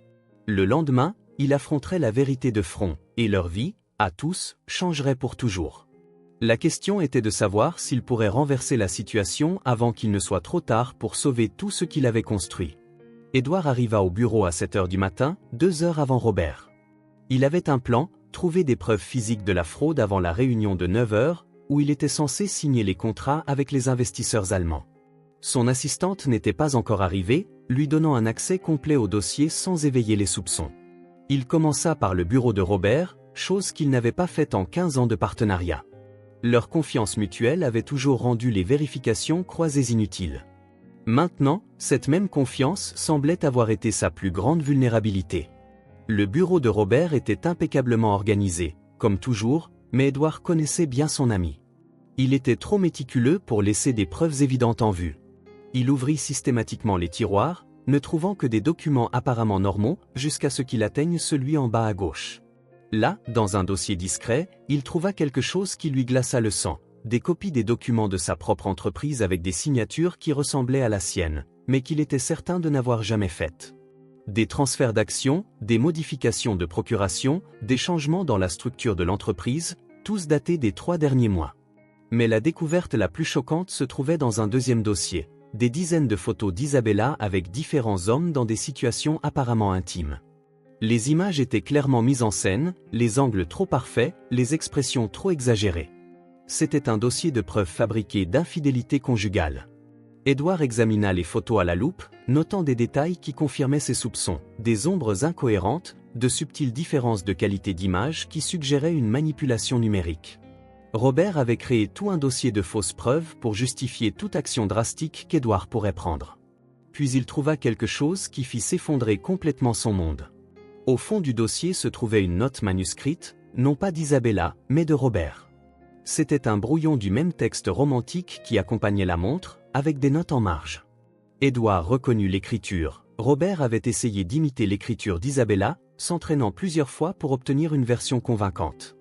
Le lendemain, il affronterait la vérité de front, et leur vie, à tous, changerait pour toujours. La question était de savoir s'il pourrait renverser la situation avant qu'il ne soit trop tard pour sauver tout ce qu'il avait construit. Édouard arriva au bureau à 7 heures du matin, 2 heures avant Robert. Il avait un plan, trouver des preuves physiques de la fraude avant la réunion de 9 heures, où il était censé signer les contrats avec les investisseurs allemands. Son assistante n'était pas encore arrivée, lui donnant un accès complet au dossier sans éveiller les soupçons. Il commença par le bureau de Robert, chose qu'il n'avait pas faite en 15 ans de partenariat. Leur confiance mutuelle avait toujours rendu les vérifications croisées inutiles. Maintenant, cette même confiance semblait avoir été sa plus grande vulnérabilité. Le bureau de Robert était impeccablement organisé, comme toujours, mais Édouard connaissait bien son ami. Il était trop méticuleux pour laisser des preuves évidentes en vue. Il ouvrit systématiquement les tiroirs, ne trouvant que des documents apparemment normaux, jusqu'à ce qu'il atteigne celui en bas à gauche. Là, dans un dossier discret, il trouva quelque chose qui lui glaça le sang. Des copies des documents de sa propre entreprise avec des signatures qui ressemblaient à la sienne, mais qu'il était certain de n'avoir jamais faites. Des transferts d'actions, des modifications de procuration, des changements dans la structure de l'entreprise, tous datés des 3 derniers mois. Mais la découverte la plus choquante se trouvait dans un deuxième dossier, des dizaines de photos d'Isabella avec différents hommes dans des situations apparemment intimes. Les images étaient clairement mises en scène, les angles trop parfaits, les expressions trop exagérées. C'était un dossier de preuves fabriquées d'infidélité conjugale. Édouard examina les photos à la loupe, notant des détails qui confirmaient ses soupçons, des ombres incohérentes, de subtiles différences de qualité d'image qui suggéraient une manipulation numérique. Robert avait créé tout un dossier de fausses preuves pour justifier toute action drastique qu'Édouard pourrait prendre. Puis il trouva quelque chose qui fit s'effondrer complètement son monde. Au fond du dossier se trouvait une note manuscrite, non pas d'Isabella, mais de Robert. C'était un brouillon du même texte romantique qui accompagnait la montre, avec des notes en marge. Édouard reconnut l'écriture. Robert avait essayé d'imiter l'écriture d'Isabella, s'entraînant plusieurs fois pour obtenir une version convaincante.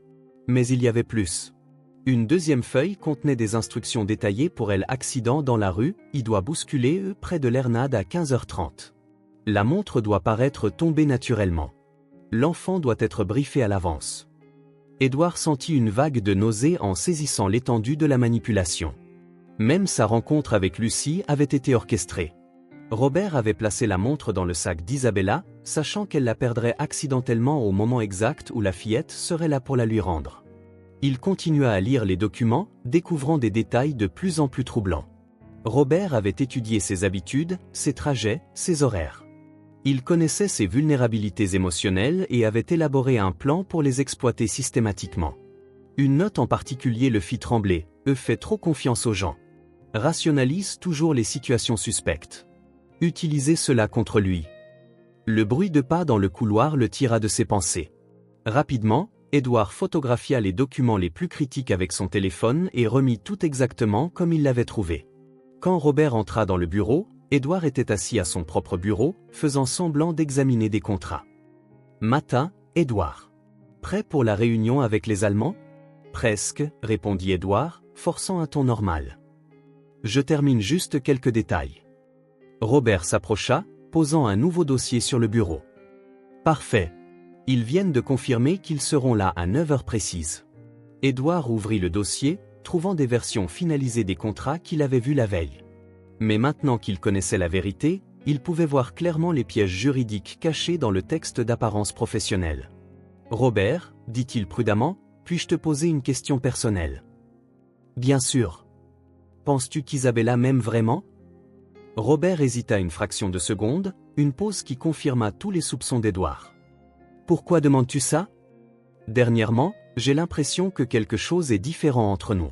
Mais il y avait plus. Une deuxième feuille contenait des instructions détaillées pour l'accident dans la rue, il doit bousculer près de l'Ernade à 15h30. La montre doit paraître tomber naturellement. L'enfant doit être briefé à l'avance. Édouard sentit une vague de nausée en saisissant l'étendue de la manipulation. Même sa rencontre avec Lucie avait été orchestrée. Robert avait placé la montre dans le sac d'Isabella, sachant qu'elle la perdrait accidentellement au moment exact où la fillette serait là pour la lui rendre. Il continua à lire les documents, découvrant des détails de plus en plus troublants. Robert avait étudié ses habitudes, ses trajets, ses horaires. Il connaissait ses vulnérabilités émotionnelles et avait élaboré un plan pour les exploiter systématiquement. Une note en particulier le fit trembler, fait trop confiance aux gens. Rationalise toujours les situations suspectes. Utilisez cela contre lui. Le bruit de pas dans le couloir le tira de ses pensées. Rapidement, Édouard photographia les documents les plus critiques avec son téléphone et remit tout exactement comme il l'avait trouvé. Quand Robert entra dans le bureau, Édouard était assis à son propre bureau, faisant semblant d'examiner des contrats. Matin, Édouard. Prêt pour la réunion avec les Allemands ? Presque, répondit Édouard, forçant un ton normal. Je termine juste quelques détails. Robert s'approcha, posant un nouveau dossier sur le bureau. Parfait. Ils viennent de confirmer qu'ils seront là à 9 heures précises. Édouard ouvrit le dossier, trouvant des versions finalisées des contrats qu'il avait vus la veille. Mais maintenant qu'il connaissait la vérité, il pouvait voir clairement les pièges juridiques cachés dans le texte d'apparence professionnelle. Robert, dit-il prudemment, puis-je te poser une question personnelle ? Bien sûr. Penses-tu qu'Isabella m'aime vraiment? Robert hésita une fraction de seconde, une pause qui confirma tous les soupçons d'Edouard. Pourquoi demandes-tu ça? Dernièrement, j'ai l'impression que quelque chose est différent entre nous.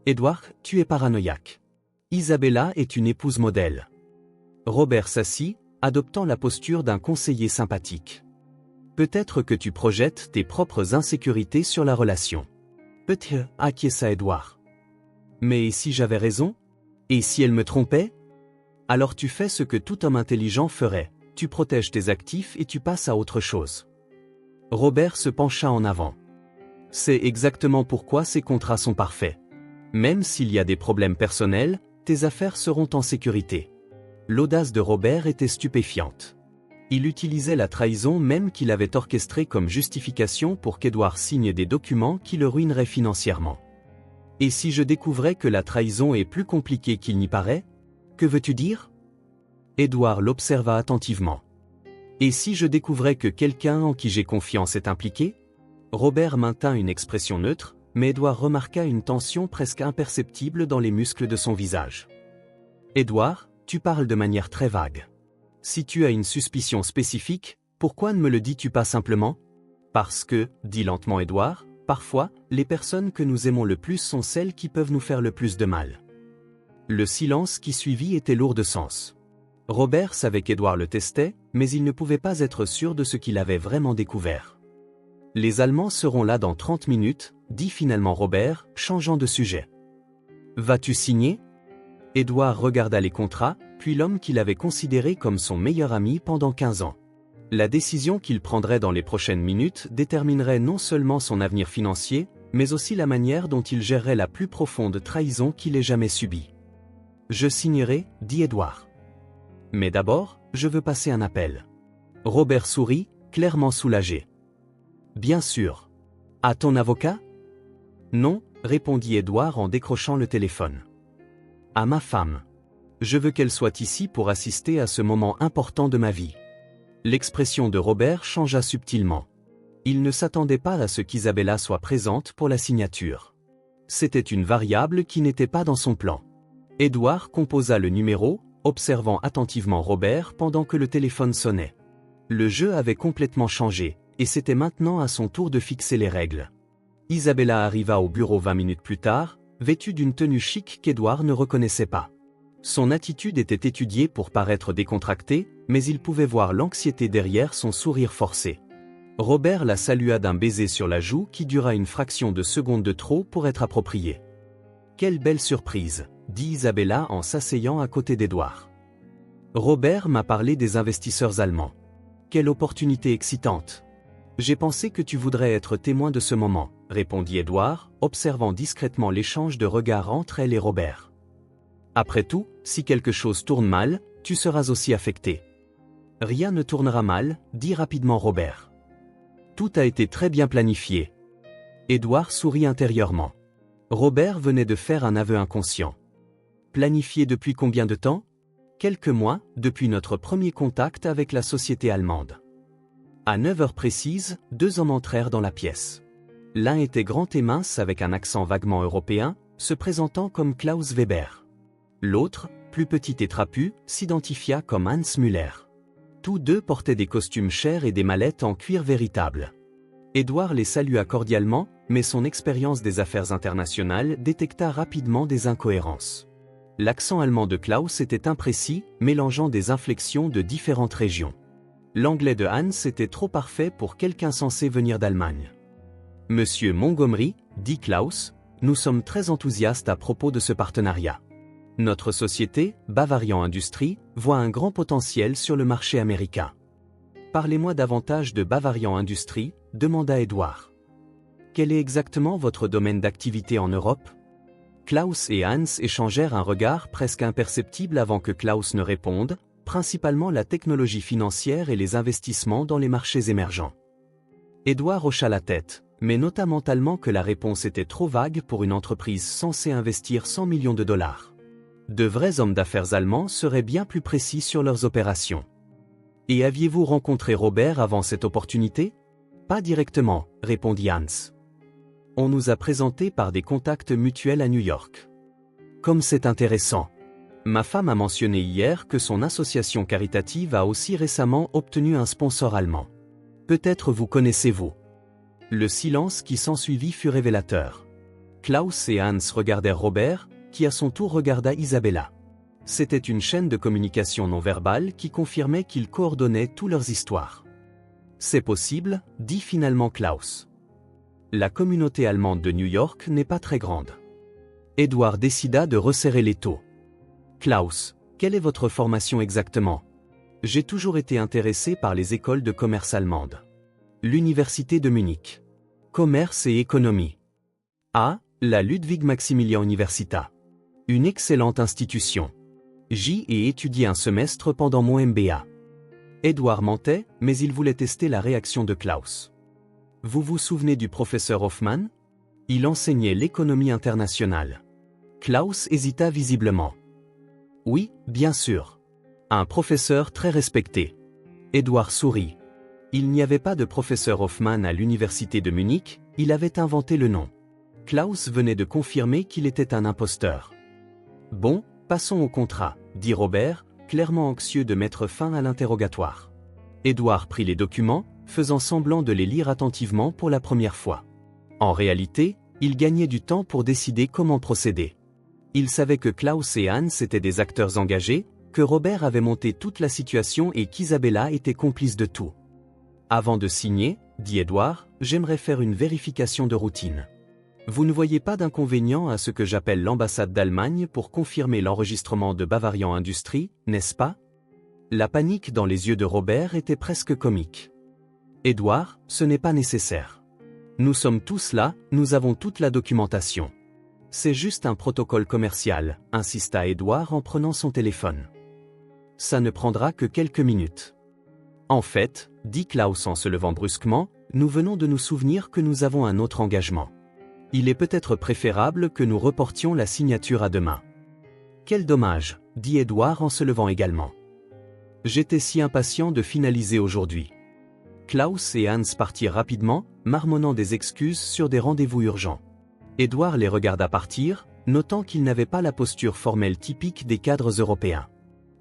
Edouard, tu es paranoïaque. Isabella est une épouse modèle. Robert s'assit, adoptant la posture d'un conseiller sympathique. Peut-être que tu projettes tes propres insécurités sur la relation. Peut-être, acquiesça Edouard. Mais et si j'avais raison? Et si elle me trompait? Alors tu fais ce que tout homme intelligent ferait, tu protèges tes actifs et tu passes à autre chose. Robert se pencha en avant. C'est exactement pourquoi ces contrats sont parfaits. Même s'il y a des problèmes personnels, tes affaires seront en sécurité. L'audace de Robert était stupéfiante. Il utilisait la trahison même qu'il avait orchestrée comme justification pour qu'Edouard signe des documents qui le ruineraient financièrement. Et si je découvrais que la trahison est plus compliquée qu'il n'y paraît? Que veux-tu dire? Edouard l'observa attentivement. Et si je découvrais que quelqu'un en qui j'ai confiance est impliqué? Robert maintint une expression neutre, mais Edouard remarqua une tension presque imperceptible dans les muscles de son visage. Edouard, tu parles de manière très vague. Si tu as une suspicion spécifique, pourquoi ne me le dis-tu pas simplement? Parce que, dit lentement Edouard, parfois, les personnes que nous aimons le plus sont celles qui peuvent nous faire le plus de mal. Le silence qui suivit était lourd de sens. Robert savait qu'Edouard le testait, mais il ne pouvait pas être sûr de ce qu'il avait vraiment découvert. Les Allemands seront là dans 30 minutes, dit finalement Robert, changeant de sujet. Vas-tu signer? Edouard regarda les contrats, puis l'homme qu'il avait considéré comme son meilleur ami pendant 15 ans. La décision qu'il prendrait dans les prochaines minutes déterminerait non seulement son avenir financier, mais aussi la manière dont il gérerait la plus profonde trahison qu'il ait jamais subie. Je signerai, dit Edouard. Mais d'abord, je veux passer un appel. Robert sourit, clairement soulagé. Bien sûr. À ton avocat? Non, répondit Edouard en décrochant le téléphone. À ma femme. Je veux qu'elle soit ici pour assister à ce moment important de ma vie. L'expression de Robert changea subtilement. Il ne s'attendait pas à ce qu'Isabella soit présente pour la signature. C'était une variable qui n'était pas dans son plan. Edouard composa le numéro, observant attentivement Robert pendant que le téléphone sonnait. Le jeu avait complètement changé, et c'était maintenant à son tour de fixer les règles. Isabella arriva au bureau 20 minutes plus tard, vêtue d'une tenue chic qu'Edouard ne reconnaissait pas. Son attitude était étudiée pour paraître décontractée, mais il pouvait voir l'anxiété derrière son sourire forcé. Robert la salua d'un baiser sur la joue qui dura une fraction de seconde de trop pour être approprié. Quelle belle surprise, dit Isabella en s'asseyant à côté d'Edouard. Robert m'a parlé des investisseurs allemands. Quelle opportunité excitante. J'ai pensé que tu voudrais être témoin de ce moment, répondit Edouard, observant discrètement l'échange de regards entre elle et Robert. Après tout, si quelque chose tourne mal, tu seras aussi affecté. Rien ne tournera mal, dit rapidement Robert. Tout a été très bien planifié. Edouard sourit intérieurement. Robert venait de faire un aveu inconscient. Planifié depuis combien de temps? Quelques mois, depuis notre premier contact avec la société allemande. À 9 heures précises, 2 hommes entrèrent dans la pièce. L'un était grand et mince avec un accent vaguement européen, se présentant comme Klaus Weber. L'autre, plus petit et trapu, s'identifia comme Hans Müller. Tous deux portaient des costumes chers et des mallettes en cuir véritable. Edouard les salua cordialement, mais son expérience des affaires internationales détecta rapidement des incohérences. L'accent allemand de Klaus était imprécis, mélangeant des inflexions de différentes régions. L'anglais de Hans était trop parfait pour quelqu'un censé venir d'Allemagne. Monsieur Montgomery, dit Klaus, nous sommes très enthousiastes à propos de ce partenariat. Notre société, Bavarian Industries, voit un grand potentiel sur le marché américain. Parlez-moi davantage de Bavarian Industries, demanda Edouard. Quel est exactement votre domaine d'activité en Europe? Klaus et Hans échangèrent un regard presque imperceptible avant que Klaus ne réponde, principalement la technologie financière et les investissements dans les marchés émergents. Edouard hocha la tête, mais nota mentalement que la réponse était trop vague pour une entreprise censée investir 100 millions de dollars. De vrais hommes d'affaires allemands seraient bien plus précis sur leurs opérations. Et aviez-vous rencontré Robert avant cette opportunité? Pas directement, répondit Hans. On nous a présenté par des contacts mutuels à New York. Comme c'est intéressant. Ma femme a mentionné hier que son association caritative a aussi récemment obtenu un sponsor allemand. Peut-être vous connaissez-vous. Le silence qui s'ensuivit fut révélateur. Klaus et Hans regardèrent Robert, qui à son tour regarda Isabella. C'était une chaîne de communication non verbale qui confirmait qu'ils coordonnaient toutes leurs histoires. C'est possible, dit finalement Klaus. La communauté allemande de New York n'est pas très grande. Edward décida de resserrer l'étau. Klaus, quelle est votre formation exactement? J'ai toujours été intéressé par les écoles de commerce allemandes. L'université de Munich. Commerce et économie. Ah, la Ludwig-Maximilian-Universität. Une excellente institution. J'y ai étudié un semestre pendant mon MBA. Edward mentait, mais il voulait tester la réaction de Klaus. Vous vous souvenez du professeur Hoffmann? Il enseignait l'économie internationale. Klaus hésita visiblement. Oui, bien sûr. Un professeur très respecté. Edward sourit. Il n'y avait pas de professeur Hoffmann à l'université de Munich, il avait inventé le nom. Klaus venait de confirmer qu'il était un imposteur. Bon, passons au contrat, dit Robert, clairement anxieux de mettre fin à l'interrogatoire. Edward prit les documents, faisant semblant de les lire attentivement pour la première fois. En réalité, il gagnait du temps pour décider comment procéder. Il savait que Klaus et Hans étaient des acteurs engagés, que Robert avait monté toute la situation et qu'Isabella était complice de tout. Avant de signer, dit Edward, j'aimerais faire une vérification de routine. Vous ne voyez pas d'inconvénient à ce que j'appelle l'ambassade d'Allemagne pour confirmer l'enregistrement de Bavarian Industries, n'est-ce pas? La panique dans les yeux de Robert était presque comique. Edward, ce n'est pas nécessaire. Nous sommes tous là, nous avons toute la documentation. C'est juste un protocole commercial, insista Edward en prenant son téléphone. Ça ne prendra que quelques minutes. En fait, dit Klaus en se levant brusquement, nous venons de nous souvenir que nous avons un autre engagement. Il est peut-être préférable que nous reportions la signature à demain. Quel dommage, dit Edward en se levant également. J'étais si impatient de finaliser aujourd'hui. Klaus et Hans partirent rapidement, marmonnant des excuses sur des rendez-vous urgents. Edward les regarda partir, notant qu'ils n'avaient pas la posture formelle typique des cadres européens.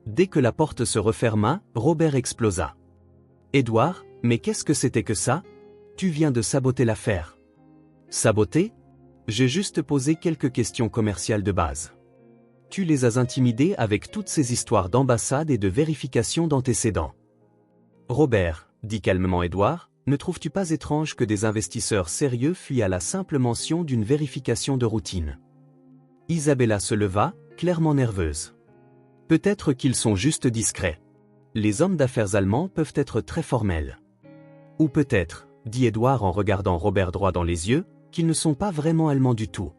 Dès que la porte se referma, Robert explosa. « Edward, mais qu'est-ce que c'était que ça? Tu viens de saboter l'affaire. » Saboter? J'ai juste posé quelques questions commerciales de base. Tu les as intimidés avec toutes ces histoires d'ambassade et de vérification d'antécédents. Robert, dit calmement Edward, ne trouves-tu pas étrange que des investisseurs sérieux fuient à la simple mention d'une vérification de routine? Isabella se leva, clairement nerveuse. Peut-être qu'ils sont juste discrets. Les hommes d'affaires allemands peuvent être très formels. Ou peut-être, dit Edward en regardant Robert droit dans les yeux, qu'ils ne sont pas vraiment allemands du tout.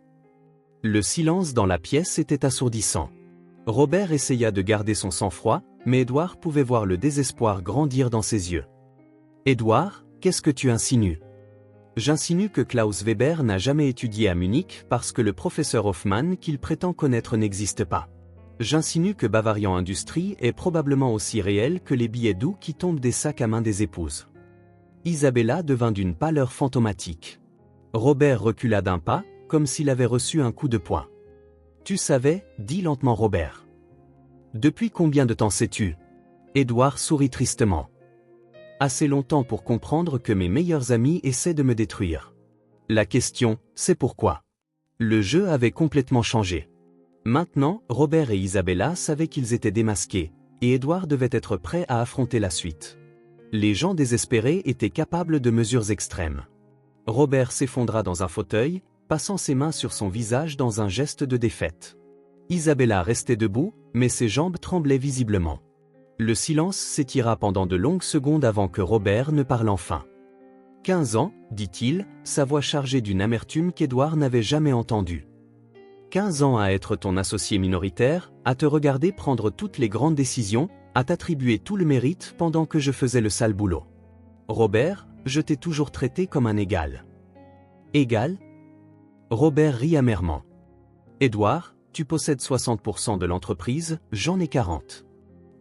Le silence dans la pièce était assourdissant. Robert essaya de garder son sang-froid, mais Edward pouvait voir le désespoir grandir dans ses yeux. Edward, qu'est-ce que tu insinues? J'insinue que Klaus Weber n'a jamais étudié à Munich parce que le professeur Hoffmann qu'il prétend connaître n'existe pas. J'insinue que Bavarian Industries est probablement aussi réel que les billets doux qui tombent des sacs à main des épouses. Isabella devint d'une pâleur fantomatique. Robert recula d'un pas, comme s'il avait reçu un coup de poing. Tu savais, dit lentement Robert. Depuis combien de temps sais-tu? Edward sourit tristement. Assez longtemps pour comprendre que mes meilleurs amis essaient de me détruire. La question, c'est pourquoi. Le jeu avait complètement changé. Maintenant, Robert et Isabella savaient qu'ils étaient démasqués, et Edward devait être prêt à affronter la suite. Les gens désespérés étaient capables de mesures extrêmes. Robert s'effondra dans un fauteuil, passant ses mains sur son visage dans un geste de défaite. Isabella restait debout, mais ses jambes tremblaient visiblement. Le silence s'étira pendant de longues secondes avant que Robert ne parle enfin. 15 ans, dit-il, sa voix chargée d'une amertume qu'Edward n'avait jamais entendue. 15 ans à être ton associé minoritaire, à te regarder prendre toutes les grandes décisions, à t'attribuer tout le mérite pendant que je faisais le sale boulot. Robert, je t'ai toujours traité comme un égal. Égal? Robert rit amèrement. Edward, tu possèdes 60% de l'entreprise, j'en ai 40.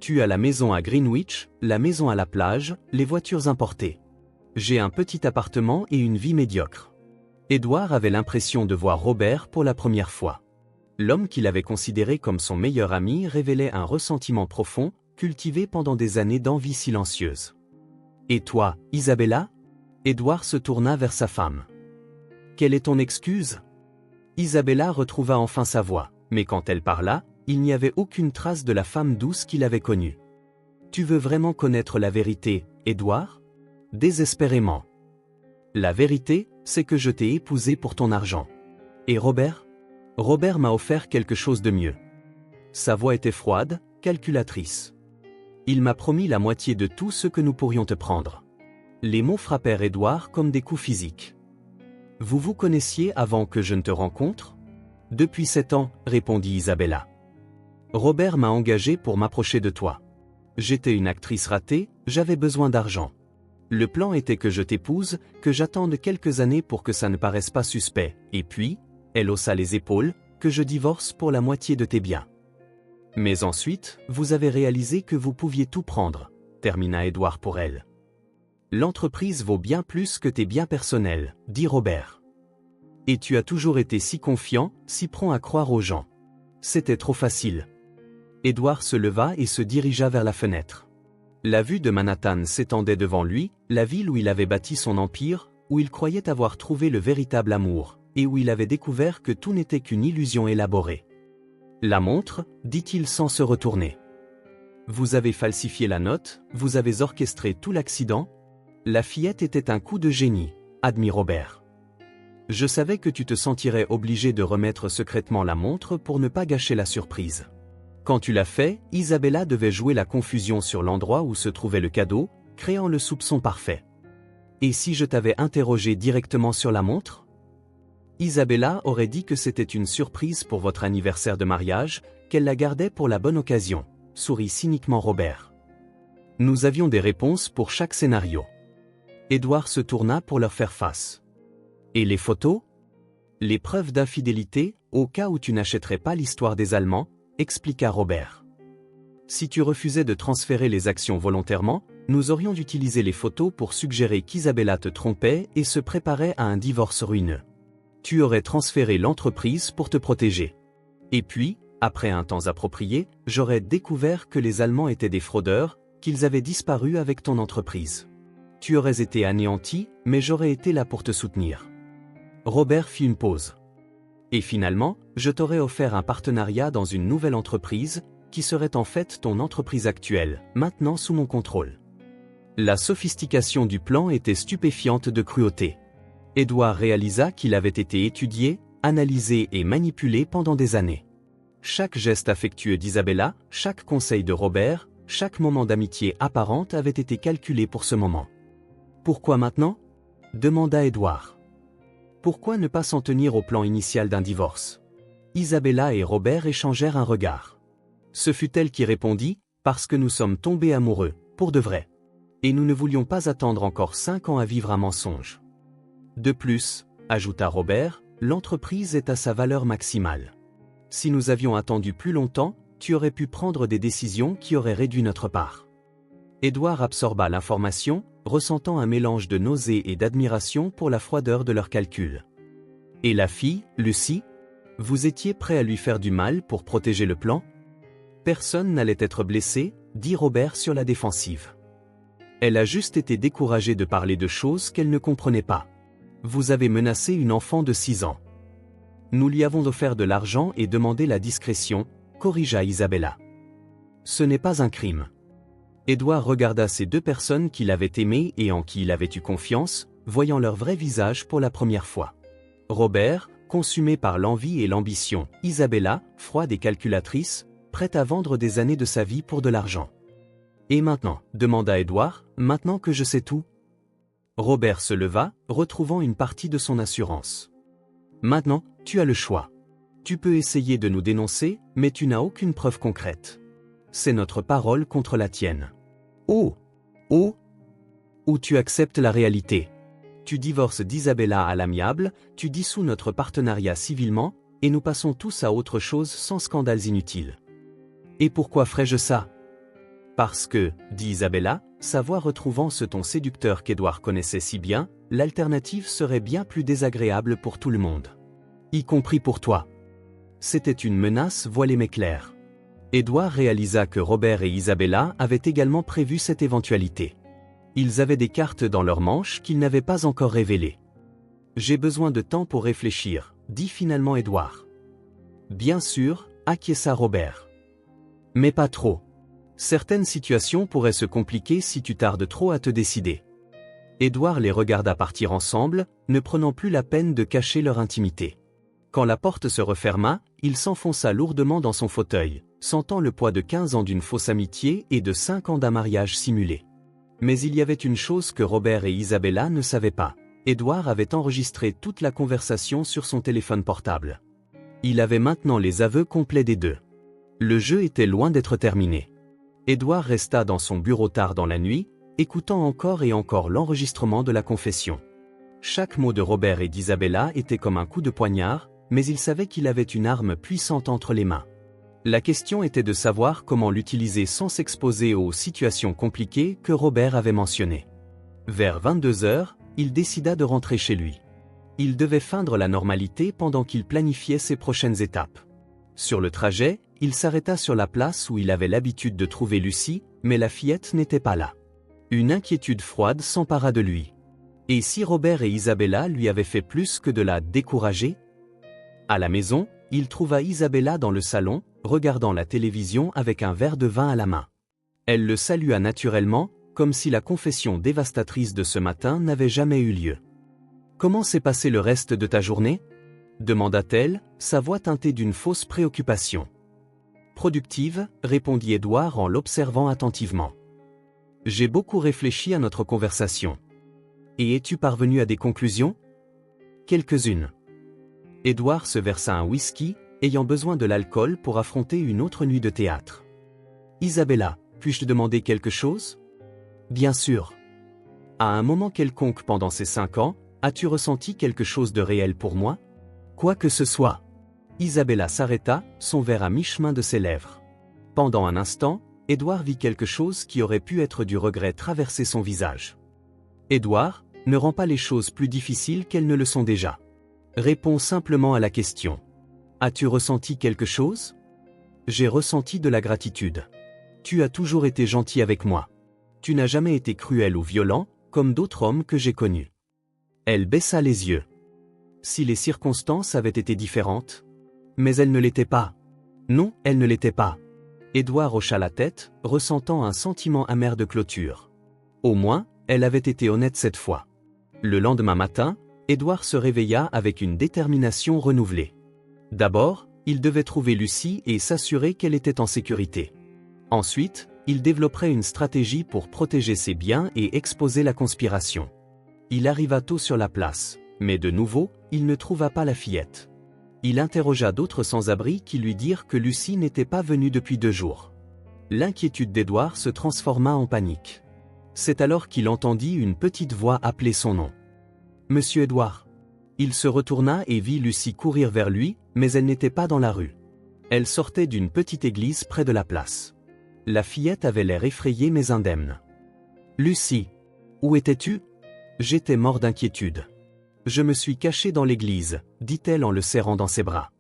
Tu as la maison à Greenwich, la maison à la plage, les voitures importées. J'ai un petit appartement et une vie médiocre. Édouard avait l'impression de voir Robert pour la première fois. L'homme qu'il avait considéré comme son meilleur ami révélait un ressentiment profond, cultivé pendant des années d'envie silencieuse. « Et toi, Isabella ?» Édouard se tourna vers sa femme. « Quelle est ton excuse ?» Isabella retrouva enfin sa voix, mais quand elle parla, il n'y avait aucune trace de la femme douce qu'il avait connue. « Tu veux vraiment connaître la vérité, Édouard ?» Désespérément. « La vérité, c'est que je t'ai épousé pour ton argent. Et Robert ? Robert m'a offert quelque chose de mieux. » Sa voix était froide, calculatrice. « Il m'a promis la moitié de tout ce que nous pourrions te prendre. » Les mots frappèrent Édouard comme des coups physiques. « Vous vous connaissiez avant que je ne te rencontre ? » « Depuis 7 ans, répondit Isabella. « Robert m'a engagé pour m'approcher de toi. J'étais une actrice ratée, j'avais besoin d'argent. Le plan était que je t'épouse, que j'attende quelques années pour que ça ne paraisse pas suspect, et puis, elle haussa les épaules, que je divorce pour la moitié de tes biens. Mais ensuite, vous avez réalisé que vous pouviez tout prendre, termina Édouard pour elle. L'entreprise vaut bien plus que tes biens personnels, dit Robert. Et tu as toujours été si confiant, si prompt à croire aux gens. C'était trop facile. Édouard se leva et se dirigea vers la fenêtre. La vue de Manhattan s'étendait devant lui, la ville où il avait bâti son empire, où il croyait avoir trouvé le véritable amour, et où il avait découvert que tout n'était qu'une illusion élaborée. La montre, dit-il sans se retourner. Vous avez falsifié la note, vous avez orchestré tout l'accident. La fillette était un coup de génie, admit Robert. Je savais que tu te sentirais obligé de remettre secrètement la montre pour ne pas gâcher la surprise. Quand tu l'as fait, Isabella devait jouer la confusion sur l'endroit où se trouvait le cadeau, créant le soupçon parfait. Et si je t'avais interrogé directement sur la montre ? Isabella aurait dit que c'était une surprise pour votre anniversaire de mariage, qu'elle la gardait pour la bonne occasion, sourit cyniquement Robert. Nous avions des réponses pour chaque scénario. Édouard se tourna pour leur faire face. Et les photos ? Les preuves d'infidélité, au cas où tu n'achèterais pas l'histoire des Allemands, expliqua Robert. Si tu refusais de transférer les actions volontairement, nous aurions utilisé les photos pour suggérer qu'Isabella te trompait et se préparait à un divorce ruineux. Tu aurais transféré l'entreprise pour te protéger. Et puis, après un temps approprié, j'aurais découvert que les Allemands étaient des fraudeurs, qu'ils avaient disparu avec ton entreprise. Tu aurais été anéanti, mais j'aurais été là pour te soutenir. Robert fit une pause. Et finalement, je t'aurais offert un partenariat dans une nouvelle entreprise, qui serait en fait ton entreprise actuelle, maintenant sous mon contrôle. La sophistication du plan était stupéfiante de cruauté. Édouard réalisa qu'il avait été étudié, analysé et manipulé pendant des années. Chaque geste affectueux d'Isabella, chaque conseil de Robert, chaque moment d'amitié apparente avait été calculé pour ce moment. « Pourquoi maintenant ?» demanda Édouard. Pourquoi ne pas s'en tenir au plan initial d'un divorce ? Isabella et Robert échangèrent un regard. Ce fut elle qui répondit, « Parce que nous sommes tombés amoureux, pour de vrai. Et nous ne voulions pas attendre encore 5 ans à vivre un mensonge. » De plus, ajouta Robert, l'entreprise est à sa valeur maximale. Si nous avions attendu plus longtemps, tu aurais pu prendre des décisions qui auraient réduit notre part. Édouard absorba l'information, ressentant un mélange de nausée et d'admiration pour la froideur de leurs calculs. Et la fille, Lucie ? Vous étiez prêt à lui faire du mal pour protéger le plan ? Personne n'allait être blessé, dit Robert sur la défensive. Elle a juste été découragée de parler de choses qu'elle ne comprenait pas. Vous avez menacé une enfant de 6 ans. Nous lui avons offert de l'argent et demandé la discrétion, corrigea Isabella. Ce n'est pas un crime. Édouard regarda ces 2 personnes qu'il avait aimées et en qui il avait eu confiance, voyant leur vrai visage pour la première fois. Robert, consumé par l'envie et l'ambition, Isabella, froide et calculatrice, prête à vendre des années de sa vie pour de l'argent. Et maintenant, demanda Édouard, maintenant que je sais tout ? Robert se leva, retrouvant une partie de son assurance. Maintenant, tu as le choix. Tu peux essayer de nous dénoncer, mais tu n'as aucune preuve concrète. C'est notre parole contre la tienne. Oh ! Oh ! Ou tu acceptes la réalité. Tu divorces d'Isabella à l'amiable, tu dissous notre partenariat civilement, et nous passons tous à autre chose sans scandales inutiles. Et pourquoi ferais-je ça ? Parce que, dit Isabella, sa voix retrouvant ce ton séducteur qu'Édouard connaissait si bien, l'alternative serait bien plus désagréable pour tout le monde. Y compris pour toi. C'était une menace voilée mais claire. Édouard réalisa que Robert et Isabella avaient également prévu cette éventualité. Ils avaient des cartes dans leurs manches qu'ils n'avaient pas encore révélées. J'ai besoin de temps pour réfléchir, dit finalement Édouard. Bien sûr, acquiesça Robert. Mais pas trop. Certaines situations pourraient se compliquer si tu tardes trop à te décider. Édouard les regarda partir ensemble, ne prenant plus la peine de cacher leur intimité. Quand la porte se referma, il s'enfonça lourdement dans son fauteuil, sentant le poids de 15 ans d'une fausse amitié et de 5 ans d'un mariage simulé. Mais il y avait une chose que Robert et Isabella ne savaient pas. Édouard avait enregistré toute la conversation sur son téléphone portable. Il avait maintenant les aveux complets des deux. Le jeu était loin d'être terminé. Édouard resta dans son bureau tard dans la nuit, écoutant encore et encore l'enregistrement de la confession. Chaque mot de Robert et d'Isabella était comme un coup de poignard, mais il savait qu'il avait une arme puissante entre les mains. La question était de savoir comment l'utiliser sans s'exposer aux situations compliquées que Robert avait mentionnées. Vers 22 heures, il décida de rentrer chez lui. Il devait feindre la normalité pendant qu'il planifiait ses prochaines étapes. Sur le trajet, il s'arrêta sur la place où il avait l'habitude de trouver Lucie, mais la fillette n'était pas là. Une inquiétude froide s'empara de lui. Et si Robert et Isabella lui avaient fait plus que de la décourager? À la maison, il trouva Isabella dans le salon, regardant la télévision avec un verre de vin à la main. Elle le salua naturellement, comme si la confession dévastatrice de ce matin n'avait jamais eu lieu. « Comment s'est passé le reste de ta journée ?» demanda-t-elle, sa voix teintée d'une fausse préoccupation. « Productive, répondit Édouard en l'observant attentivement. J'ai beaucoup réfléchi à notre conversation. Et es-tu parvenu à des conclusions? Quelques-unes. Édouard se versa un whisky, ayant besoin de l'alcool pour affronter une autre nuit de théâtre. Isabella, puis-je te demander quelque chose? Bien sûr. À un moment quelconque pendant ces 5 ans, as-tu ressenti quelque chose de réel pour moi? Quoi que ce soit. Isabella s'arrêta, son verre à mi-chemin de ses lèvres. Pendant un instant, Édouard vit quelque chose qui aurait pu être du regret traverser son visage. Édouard, ne rends pas les choses plus difficiles qu'elles ne le sont déjà. Réponds simplement à la question. As-tu ressenti quelque chose? J'ai ressenti de la gratitude. Tu as toujours été gentil avec moi. Tu n'as jamais été cruel ou violent, comme d'autres hommes que j'ai connus. Elle baissa les yeux. Si les circonstances avaient été différentes? Mais elles ne l'étaient pas. Non, elles ne l'étaient pas. Édouard hocha la tête, ressentant un sentiment amer de clôture. Au moins, elle avait été honnête cette fois. Le lendemain matin, Édouard se réveilla avec une détermination renouvelée. D'abord, il devait trouver Lucie et s'assurer qu'elle était en sécurité. Ensuite, il développerait une stratégie pour protéger ses biens et exposer la conspiration. Il arriva tôt sur la place, mais de nouveau, il ne trouva pas la fillette. Il interrogea d'autres sans-abri qui lui dirent que Lucie n'était pas venue depuis 2 jours. L'inquiétude d'Édouard se transforma en panique. C'est alors qu'il entendit une petite voix appeler son nom. « Monsieur Édouard !» Il se retourna et vit Lucie courir vers lui, mais elle n'était pas dans la rue. Elle sortait d'une petite église près de la place. La fillette avait l'air effrayée mais indemne. « Lucie, où étais-tu » J'étais mort d'inquiétude. Je me suis caché dans l'église, dit-elle en le serrant dans ses bras.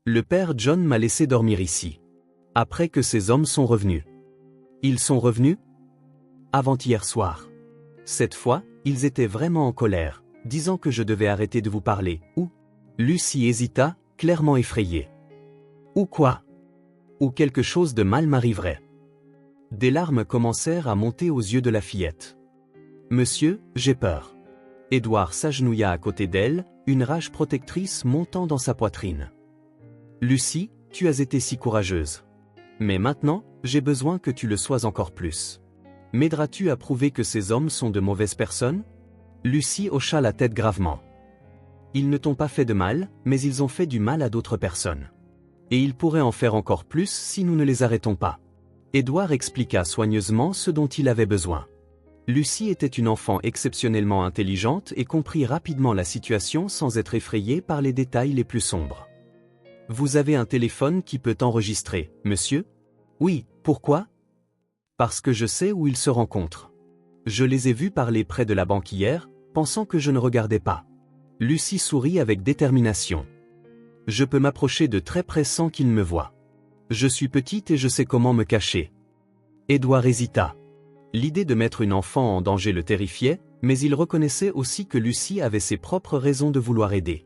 Le père John m'a laissé dormir ici. Après que ces hommes sont revenus. Ils sont revenus? Avant-hier soir. Cette fois, ils étaient vraiment en colère, disant que je devais arrêter de vous parler, ou? Lucie hésita, clairement effrayée. Ou quoi? Ou quelque chose de mal m'arriverait. Des larmes commencèrent à monter aux yeux de la fillette. Monsieur, j'ai peur. Édouard s'agenouilla à côté d'elle, une rage protectrice montant dans sa poitrine. Lucie, tu as été si courageuse. Mais maintenant, j'ai besoin que tu le sois encore plus. M'aideras-tu à prouver que ces hommes sont de mauvaises personnes? Lucie hocha la tête gravement. Ils ne t'ont pas fait de mal, mais ils ont fait du mal à d'autres personnes. Et ils pourraient en faire encore plus si nous ne les arrêtons pas. Édouard expliqua soigneusement ce dont il avait besoin. Lucie était une enfant exceptionnellement intelligente et comprit rapidement la situation sans être effrayée par les détails les plus sombres. Vous avez un téléphone qui peut enregistrer, monsieur? Oui, pourquoi? Parce que je sais où ils se rencontrent. Je les ai vus parler près de la banque hier, pensant que je ne regardais pas. Lucie sourit avec détermination. Je peux m'approcher de très près sans qu'ils me voient. Je suis petite et je sais comment me cacher. Édouard hésita. L'idée de mettre une enfant en danger le terrifiait, mais il reconnaissait aussi que Lucie avait ses propres raisons de vouloir aider.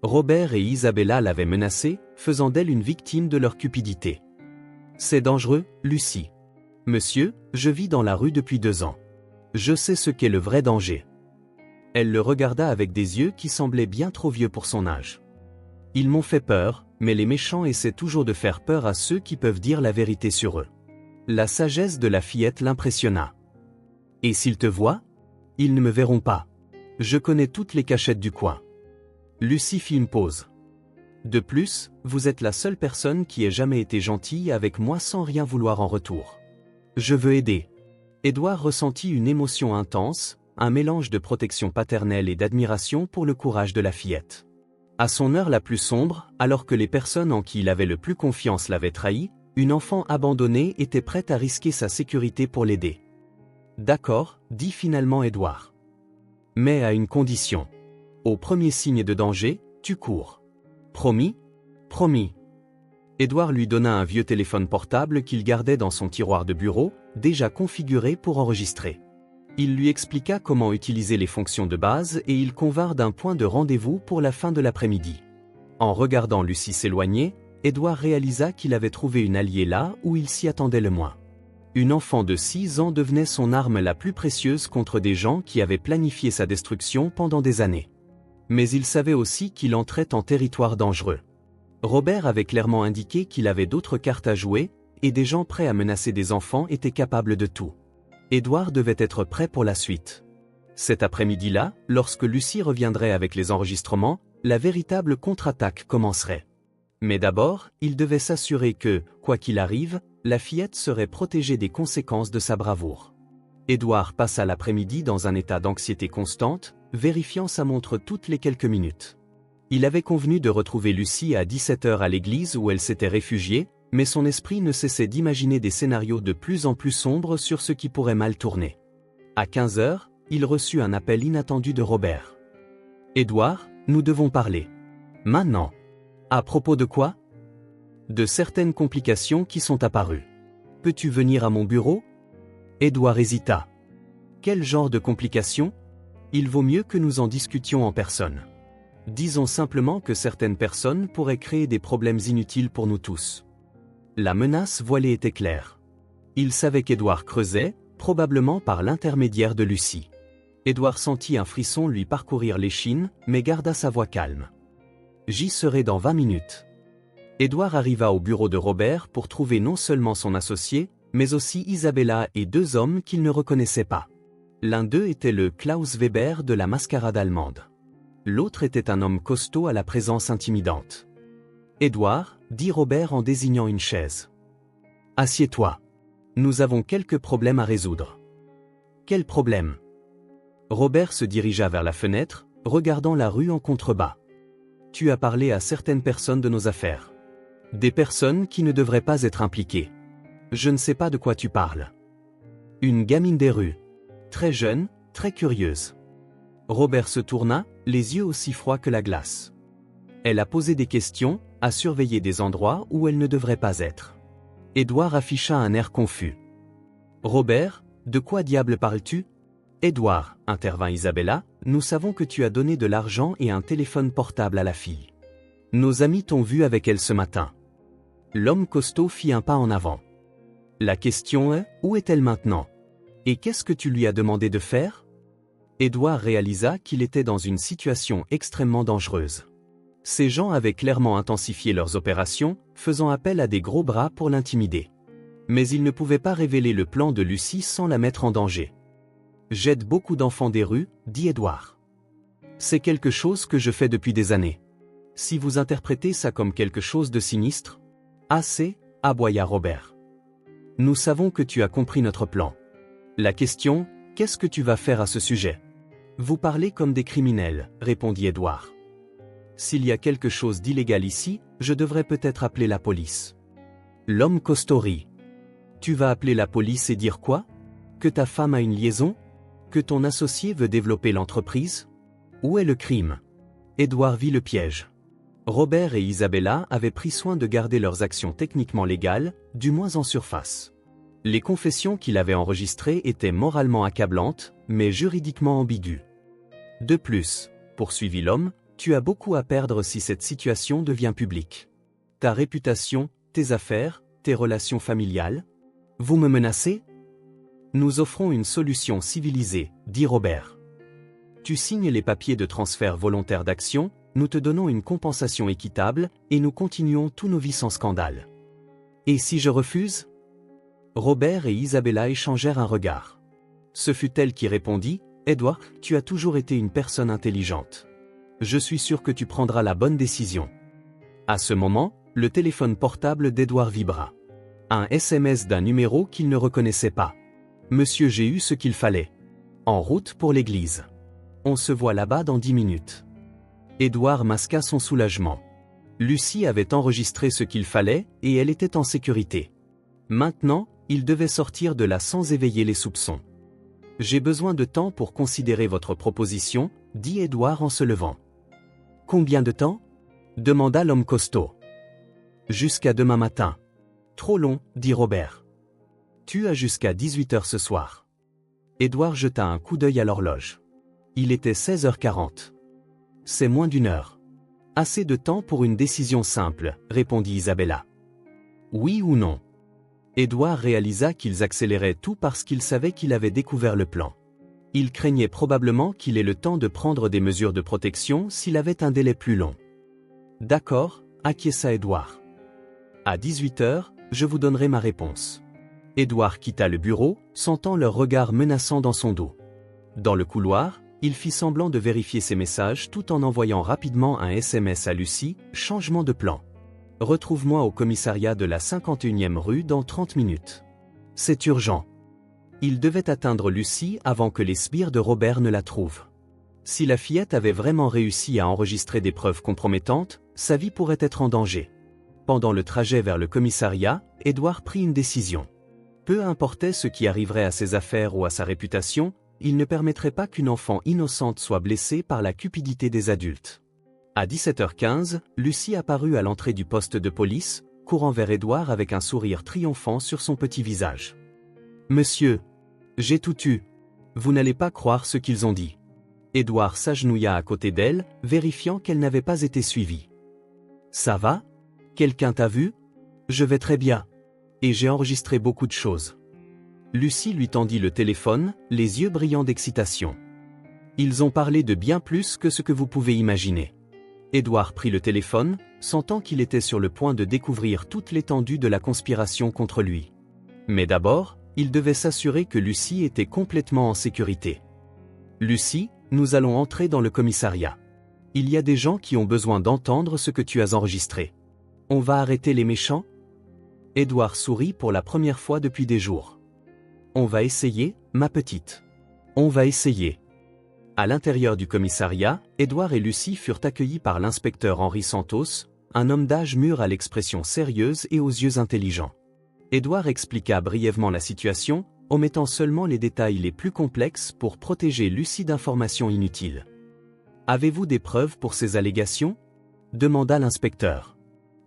Robert et Isabella l'avaient menacée, faisant d'elle une victime de leur cupidité. C'est dangereux, Lucie. Monsieur, je vis dans la rue depuis 2 ans. Je sais ce qu'est le vrai danger. Elle le regarda avec des yeux qui semblaient bien trop vieux pour son âge. Ils m'ont fait peur, mais les méchants essaient toujours de faire peur à ceux qui peuvent dire la vérité sur eux. La sagesse de la fillette l'impressionna. Et s'ils te voient? Ils ne me verront pas. Je connais toutes les cachettes du coin. Lucie fit une pause. De plus, vous êtes la seule personne qui ait jamais été gentille avec moi sans rien vouloir en retour. Je veux aider. Édouard ressentit une émotion intense, un mélange de protection paternelle et d'admiration pour le courage de la fillette. À son heure la plus sombre, alors que les personnes en qui il avait le plus confiance l'avaient trahi, une enfant abandonnée était prête à risquer sa sécurité pour l'aider. D'accord, dit finalement Édouard. Mais à une condition. Au premier signe de danger, tu cours. Promis? Promis. Édouard lui donna un vieux téléphone portable qu'il gardait dans son tiroir de bureau, déjà configuré pour enregistrer. Il lui expliqua comment utiliser les fonctions de base et ils convinrent d'un point de rendez-vous pour la fin de l'après-midi. En regardant Lucie s'éloigner, Édouard réalisa qu'il avait trouvé une alliée là où il s'y attendait le moins. Une enfant de 6 ans devenait son arme la plus précieuse contre des gens qui avaient planifié sa destruction pendant des années. Mais il savait aussi qu'il entrait en territoire dangereux. Robert avait clairement indiqué qu'il avait d'autres cartes à jouer, et des gens prêts à menacer des enfants étaient capables de tout. Édouard devait être prêt pour la suite. Cet après-midi-là, lorsque Lucie reviendrait avec les enregistrements, la véritable contre-attaque commencerait. Mais d'abord, il devait s'assurer que, quoi qu'il arrive, la fillette serait protégée des conséquences de sa bravoure. Édouard passa l'après-midi dans un état d'anxiété constante, vérifiant sa montre toutes les quelques minutes. Il avait convenu de retrouver Lucie à 17h à l'église où elle s'était réfugiée, mais son esprit ne cessait d'imaginer des scénarios de plus en plus sombres sur ce qui pourrait mal tourner. À 15h, il reçut un appel inattendu de Robert. « Édouard, nous devons parler. Maintenant. » À propos de quoi? De certaines complications qui sont apparues. Peux-tu venir à mon bureau? Édouard hésita. Quel genre de complications? Il vaut mieux que nous en discutions en personne. Disons simplement que certaines personnes pourraient créer des problèmes inutiles pour nous tous. La menace voilée était claire. Il savait qu'Édouard creusait, probablement par l'intermédiaire de Lucie. Édouard sentit un frisson lui parcourir l'échine, mais garda sa voix calme. J'y serai dans 20 minutes. Édouard arriva au bureau de Robert pour trouver non seulement son associé, mais aussi Isabella et 2 hommes qu'il ne reconnaissait pas. L'un d'eux était le Klaus Weber de la mascarade allemande. L'autre était un homme costaud à la présence intimidante. « Édouard, dit Robert en désignant une chaise. Assieds-toi. Nous avons quelques problèmes à résoudre. » Quel problème? Robert se dirigea vers la fenêtre, regardant la rue en contrebas. Tu as parlé à certaines personnes de nos affaires. Des personnes qui ne devraient pas être impliquées. Je ne sais pas de quoi tu parles. Une gamine des rues. Très jeune, très curieuse. Robert se tourna, les yeux aussi froids que la glace. Elle a posé des questions, a surveillé des endroits où elle ne devrait pas être. Édouard afficha un air confus. Robert, de quoi diable parles-tu? Édouard, intervint Isabella, nous savons que tu as donné de l'argent et un téléphone portable à la fille. Nos amis t'ont vu avec elle ce matin. L'homme costaud fit un pas en avant. La question est, où est-elle maintenant? Et qu'est-ce que tu lui as demandé de faire? Édouard réalisa qu'il était dans une situation extrêmement dangereuse. Ces gens avaient clairement intensifié leurs opérations, faisant appel à des gros bras pour l'intimider. Mais ils ne pouvaient pas révéler le plan de Lucie sans la mettre en danger. J'aide beaucoup d'enfants des rues, dit Édouard. C'est quelque chose que je fais depuis des années. Si vous interprétez ça comme quelque chose de sinistre, assez, aboya Robert. Nous savons que tu as compris notre plan. La question, qu'est-ce que tu vas faire à ce sujet? Vous parlez comme des criminels, répondit Édouard. S'il y a quelque chose d'illégal ici, je devrais peut-être appeler la police. L'homme costaud rit. Tu vas appeler la police et dire quoi? Que ta femme a une liaison? Que ton associé veut développer l'entreprise? Où est le crime? Édouard vit le piège. Robert et Isabella avaient pris soin de garder leurs actions techniquement légales, du moins en surface. Les confessions qu'il avait enregistrées étaient moralement accablantes, mais juridiquement ambiguës. De plus, poursuivit l'homme, tu as beaucoup à perdre si cette situation devient publique. Ta réputation, tes affaires, tes relations familiales. Vous me menacez? Nous offrons une solution civilisée, dit Robert. Tu signes les papiers de transfert volontaire d'action, nous te donnons une compensation équitable, et nous continuons tous nos vies sans scandale. Et si je refuse? Robert et Isabella échangèrent un regard. Ce fut elle qui répondit, Édouard, tu as toujours été une personne intelligente. Je suis sûr que tu prendras la bonne décision. À ce moment, le téléphone portable d'Édouard vibra. Un SMS d'un numéro qu'il ne reconnaissait pas. Monsieur, j'ai eu ce qu'il fallait. En route pour l'église. On se voit là-bas dans 10 minutes. Édouard masqua son soulagement. Lucie avait enregistré ce qu'il fallait, et elle était en sécurité. Maintenant, il devait sortir de là sans éveiller les soupçons. J'ai besoin de temps pour considérer votre proposition, dit Édouard en se levant. Combien de temps? Demanda l'homme costaud. Jusqu'à demain matin. Trop long, dit Robert. Tu as jusqu'à 18h ce soir. Édouard jeta un coup d'œil à l'horloge. Il était 16h40. C'est moins d'une heure. Assez de temps pour une décision simple, répondit Isabella. Oui ou non? Édouard réalisa qu'ils accéléraient tout parce qu'ils savaient qu'il avait découvert le plan. Il craignait probablement qu'il ait le temps de prendre des mesures de protection s'il avait un délai plus long. D'accord, acquiesça Édouard. À 18h, je vous donnerai ma réponse. Édouard quitta le bureau, sentant leur regard menaçant dans son dos. Dans le couloir, il fit semblant de vérifier ses messages tout en envoyant rapidement un SMS à Lucie, changement de plan. Retrouve-moi au commissariat de la 51e rue dans 30 minutes. C'est urgent. Il devait atteindre Lucie avant que les sbires de Robert ne la trouvent. Si la fillette avait vraiment réussi à enregistrer des preuves compromettantes, sa vie pourrait être en danger. Pendant le trajet vers le commissariat, Édouard prit une décision. Peu importait ce qui arriverait à ses affaires ou à sa réputation, il ne permettrait pas qu'une enfant innocente soit blessée par la cupidité des adultes. À 17h15, Lucie apparut à l'entrée du poste de police, courant vers Édouard avec un sourire triomphant sur son petit visage. « Monsieur, j'ai tout eu. Vous n'allez pas croire ce qu'ils ont dit. » Édouard s'agenouilla à côté d'elle, vérifiant qu'elle n'avait pas été suivie. « Ça va? Quelqu'un t'a vu? Je vais très bien. Et j'ai enregistré beaucoup de choses. » Lucie lui tendit le téléphone, les yeux brillants d'excitation. « Ils ont parlé de bien plus que ce que vous pouvez imaginer. » Édouard prit le téléphone, sentant qu'il était sur le point de découvrir toute l'étendue de la conspiration contre lui. Mais d'abord, il devait s'assurer que Lucie était complètement en sécurité. « Lucie, nous allons entrer dans le commissariat. Il y a des gens qui ont besoin d'entendre ce que tu as enregistré. On va arrêter les méchants ?» Édouard sourit pour la première fois depuis des jours. « On va essayer, ma petite. On va essayer. » À l'intérieur du commissariat, Édouard et Lucie furent accueillis par l'inspecteur Henri Santos, un homme d'âge mûr à l'expression sérieuse et aux yeux intelligents. Édouard expliqua brièvement la situation, omettant seulement les détails les plus complexes pour protéger Lucie d'informations inutiles. « Avez-vous des preuves pour ces allégations ?» demanda l'inspecteur.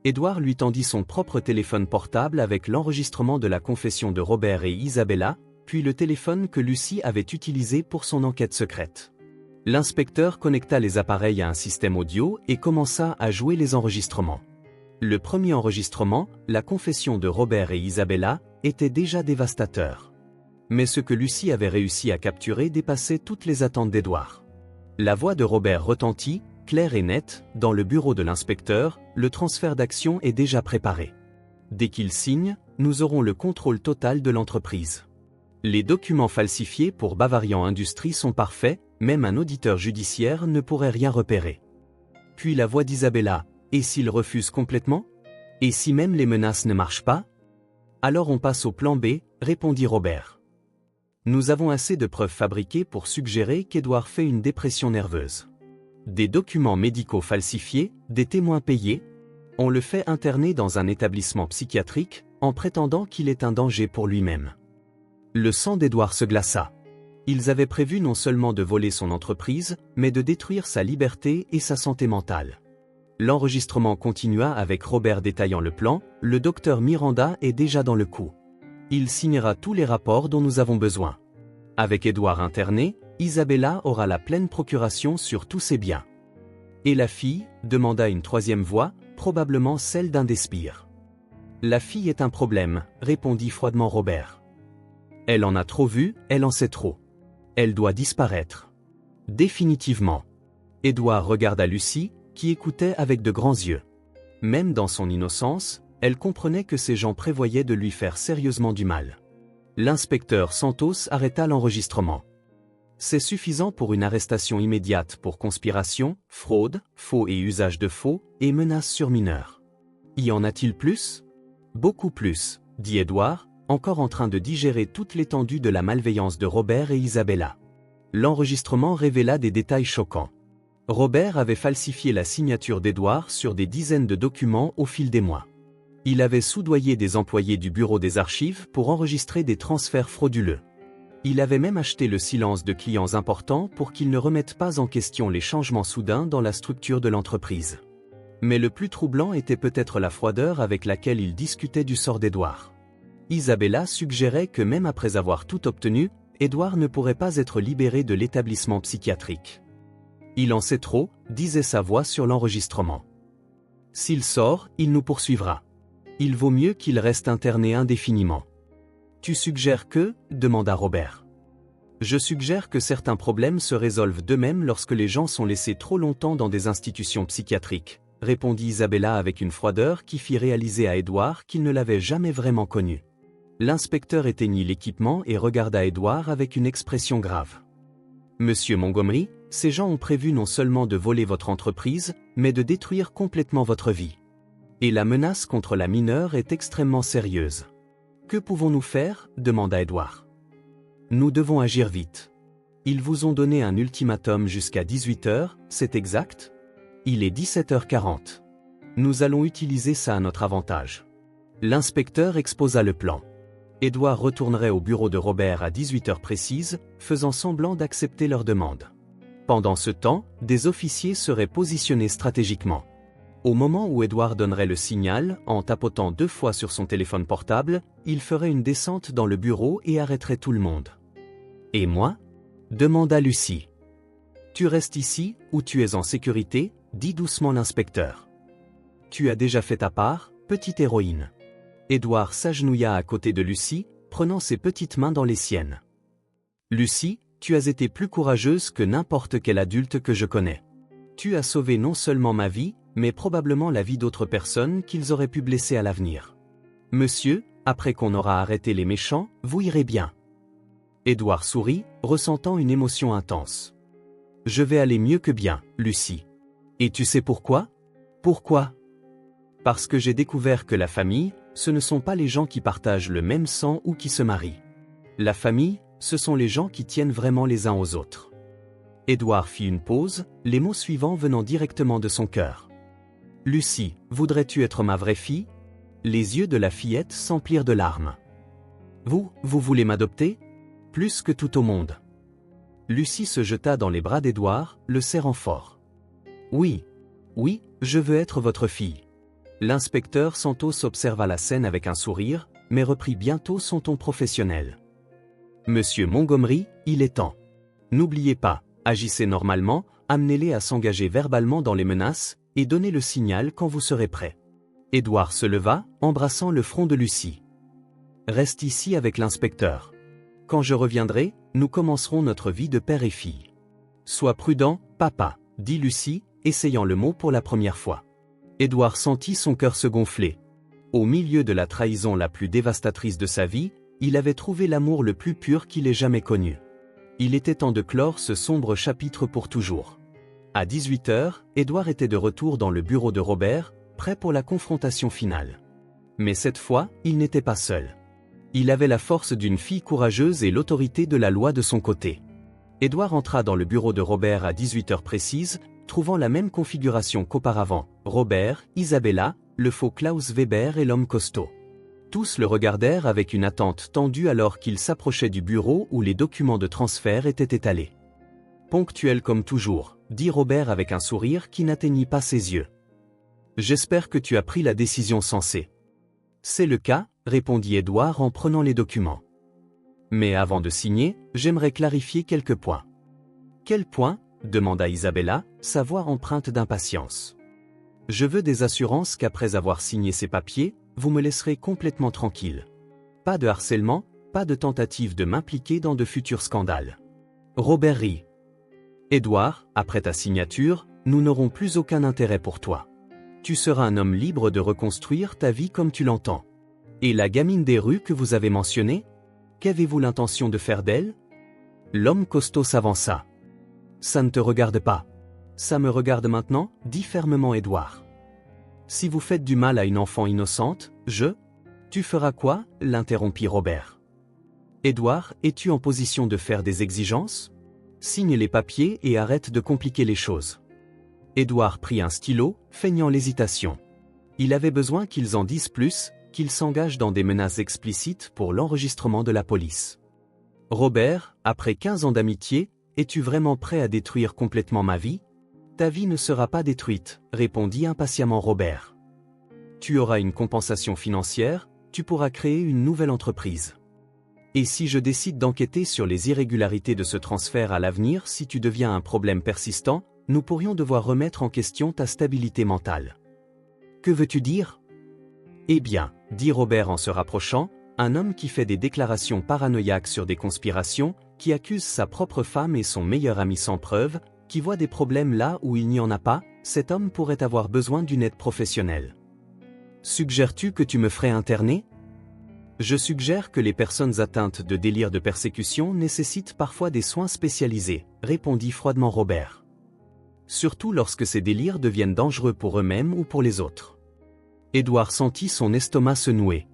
Édouard lui tendit son propre téléphone portable avec l'enregistrement de la confession de Robert et Isabella, puis le téléphone que Lucie avait utilisé pour son enquête secrète. L'inspecteur connecta les appareils à un système audio et commença à jouer les enregistrements. Le premier enregistrement, la confession de Robert et Isabella, était déjà dévastateur. Mais ce que Lucie avait réussi à capturer dépassait toutes les attentes d'Édouard. La voix de Robert retentit, claire et nette, dans le bureau de l'inspecteur, le transfert d'action est déjà préparé. Dès qu'il signe, nous aurons le contrôle total de l'entreprise. Les documents falsifiés pour Bavarian Industries sont parfaits, même un auditeur judiciaire ne pourrait rien repérer. Puis la voix d'Isabella, et s'il refuse complètement? Et si même les menaces ne marchent pas? Alors on passe au plan B, répondit Robert. Nous avons assez de preuves fabriquées pour suggérer qu'Édouard fait une dépression nerveuse. Des documents médicaux falsifiés, des témoins payés. On le fait interner dans un établissement psychiatrique, en prétendant qu'il est un danger pour lui-même. Le sang d'Édouard se glaça. Ils avaient prévu non seulement de voler son entreprise, mais de détruire sa liberté et sa santé mentale. L'enregistrement continua avec Robert détaillant le plan. Le docteur Miranda est déjà dans le coup. Il signera tous les rapports dont nous avons besoin. Avec Édouard interné, Isabella aura la pleine procuration sur tous ses biens. Et la fille, demanda une troisième voix, probablement celle d'un des sbires. La fille est un problème, répondit froidement Robert. Elle en a trop vu, elle en sait trop. Elle doit disparaître. Définitivement. Édouard regarda Lucie, qui écoutait avec de grands yeux. Même dans son innocence, elle comprenait que ces gens prévoyaient de lui faire sérieusement du mal. L'inspecteur Santos arrêta l'enregistrement. C'est suffisant pour une arrestation immédiate pour conspiration, fraude, faux et usage de faux, et menace sur mineurs. Y en a-t-il plus? Beaucoup plus, dit Édouard, encore en train de digérer toute l'étendue de la malveillance de Robert et Isabella. L'enregistrement révéla des détails choquants. Robert avait falsifié la signature d'Édouard sur des dizaines de documents au fil des mois. Il avait soudoyé des employés du bureau des archives pour enregistrer des transferts frauduleux. Il avait même acheté le silence de clients importants pour qu'ils ne remettent pas en question les changements soudains dans la structure de l'entreprise. Mais le plus troublant était peut-être la froideur avec laquelle il discutait du sort d'Édouard. Isabella suggérait que même après avoir tout obtenu, Édouard ne pourrait pas être libéré de l'établissement psychiatrique. Il en sait trop, disait sa voix sur l'enregistrement. S'il sort, il nous poursuivra. Il vaut mieux qu'il reste interné indéfiniment. Tu suggères que, demanda Robert. Je suggère que certains problèmes se résolvent d'eux-mêmes lorsque les gens sont laissés trop longtemps dans des institutions psychiatriques, répondit Isabella avec une froideur qui fit réaliser à Édouard qu'il ne l'avait jamais vraiment connu. L'inspecteur éteignit l'équipement et regarda Édouard avec une expression grave. Monsieur Montgomery, ces gens ont prévu non seulement de voler votre entreprise, mais de détruire complètement votre vie. Et la menace contre la mineure est extrêmement sérieuse. Que pouvons-nous faire? Demanda Édouard. Nous devons agir vite. Ils vous ont donné un ultimatum jusqu'à 18h, c'est exact? Il est 17h40. Nous allons utiliser ça à notre avantage. L'inspecteur exposa le plan. Édouard retournerait au bureau de Robert à 18h précises, faisant semblant d'accepter leur demande. Pendant ce temps, des officiers seraient positionnés stratégiquement. Au moment où Édouard donnerait le signal, en tapotant 2 fois sur son téléphone portable, il ferait une descente dans le bureau et arrêterait tout le monde. « Et moi ?» demanda Lucie. « Tu restes ici, ou tu es en sécurité ?» dit doucement l'inspecteur. « Tu as déjà fait ta part, petite héroïne. » Édouard s'agenouilla à côté de Lucie, prenant ses petites mains dans les siennes. « Lucie, tu as été plus courageuse que n'importe quel adulte que je connais. Tu as sauvé non seulement ma vie, mais probablement la vie d'autres personnes qu'ils auraient pu blesser à l'avenir. Monsieur, après qu'on aura arrêté les méchants, vous irez bien. » Édouard sourit, ressentant une émotion intense. « Je vais aller mieux que bien, Lucie. Et tu sais pourquoi? Pourquoi? Parce que j'ai découvert que la famille, ce ne sont pas les gens qui partagent le même sang ou qui se marient. La famille, ce sont les gens qui tiennent vraiment les uns aux autres. » Édouard fit une pause, les mots suivants venant directement de son cœur. « Lucie, voudrais-tu être ma vraie fille ?» Les yeux de la fillette s'emplirent de larmes. « Vous voulez m'adopter? Plus que tout au monde. » Lucie se jeta dans les bras d'Édouard, le serrant fort. « Oui, je veux être votre fille. » L'inspecteur Santos observa la scène avec un sourire, mais reprit bientôt son ton professionnel. « Monsieur Montgomery, il est temps. N'oubliez pas, agissez normalement, amenez-les à s'engager verbalement dans les menaces, et donnez le signal quand vous serez prêt. » Édouard se leva, embrassant le front de Lucie. « Reste ici avec l'inspecteur. Quand je reviendrai, nous commencerons notre vie de père et fille. »« Sois prudent, papa, » dit Lucie, essayant le mot pour la première fois. Édouard sentit son cœur se gonfler. Au milieu de la trahison la plus dévastatrice de sa vie, il avait trouvé l'amour le plus pur qu'il ait jamais connu. Il était temps de clore ce sombre chapitre pour toujours. À 18h, Édouard était de retour dans le bureau de Robert, prêt pour la confrontation finale. Mais cette fois, il n'était pas seul. Il avait la force d'une fille courageuse et l'autorité de la loi de son côté. Édouard entra dans le bureau de Robert à 18h précises, trouvant la même configuration qu'auparavant, Robert, Isabella, le faux Klaus Weber et l'homme costaud. Tous le regardèrent avec une attente tendue alors qu'il s'approchait du bureau où les documents de transfert étaient étalés. Ponctuel comme toujours, dit Robert avec un sourire qui n'atteignit pas ses yeux. J'espère que tu as pris la décision sensée. C'est le cas, répondit Édouard en prenant les documents. Mais avant de signer, j'aimerais clarifier quelques points. Quels points ? Demanda Isabella, sa voix empreinte d'impatience. Je veux des assurances qu'après avoir signé ces papiers, vous me laisserez complètement tranquille. Pas de harcèlement, pas de tentative de m'impliquer dans de futurs scandales. Robert rit. Édouard, après ta signature, nous n'aurons plus aucun intérêt pour toi. Tu seras un homme libre de reconstruire ta vie comme tu l'entends. Et la gamine des rues que vous avez mentionnée ? Qu'avez-vous l'intention de faire d'elle ? L'homme costaud s'avança. Ça ne te regarde pas. Ça me regarde maintenant, dit fermement Édouard. Si vous faites du mal à une enfant innocente, Tu feras quoi ? L'interrompit Robert. Édouard, es-tu en position de faire des exigences ? Signe les papiers et arrête de compliquer les choses. Édouard prit un stylo, feignant l'hésitation. Il avait besoin qu'ils en disent plus, qu'ils s'engagent dans des menaces explicites pour l'enregistrement de la police. Robert, après 15 ans d'amitié, es-tu vraiment prêt à détruire complètement ma vie ? Ta vie ne sera pas détruite, répondit impatiemment Robert. Tu auras une compensation financière, tu pourras créer une nouvelle entreprise. Et si je décide d'enquêter sur les irrégularités de ce transfert à l'avenir, si tu deviens un problème persistant, nous pourrions devoir remettre en question ta stabilité mentale. Que veux-tu dire ? Eh bien, dit Robert en se rapprochant, un homme qui fait des déclarations paranoïaques sur des conspirations, qui accuse sa propre femme et son meilleur ami sans preuve, qui voit des problèmes là où il n'y en a pas, cet homme pourrait avoir besoin d'une aide professionnelle. Suggères-tu que tu me ferais interner ? Je suggère que les personnes atteintes de délire de persécution nécessitent parfois des soins spécialisés, répondit froidement Robert. Surtout lorsque ces délires deviennent dangereux pour eux-mêmes ou pour les autres. Édouard sentit son estomac se nouer.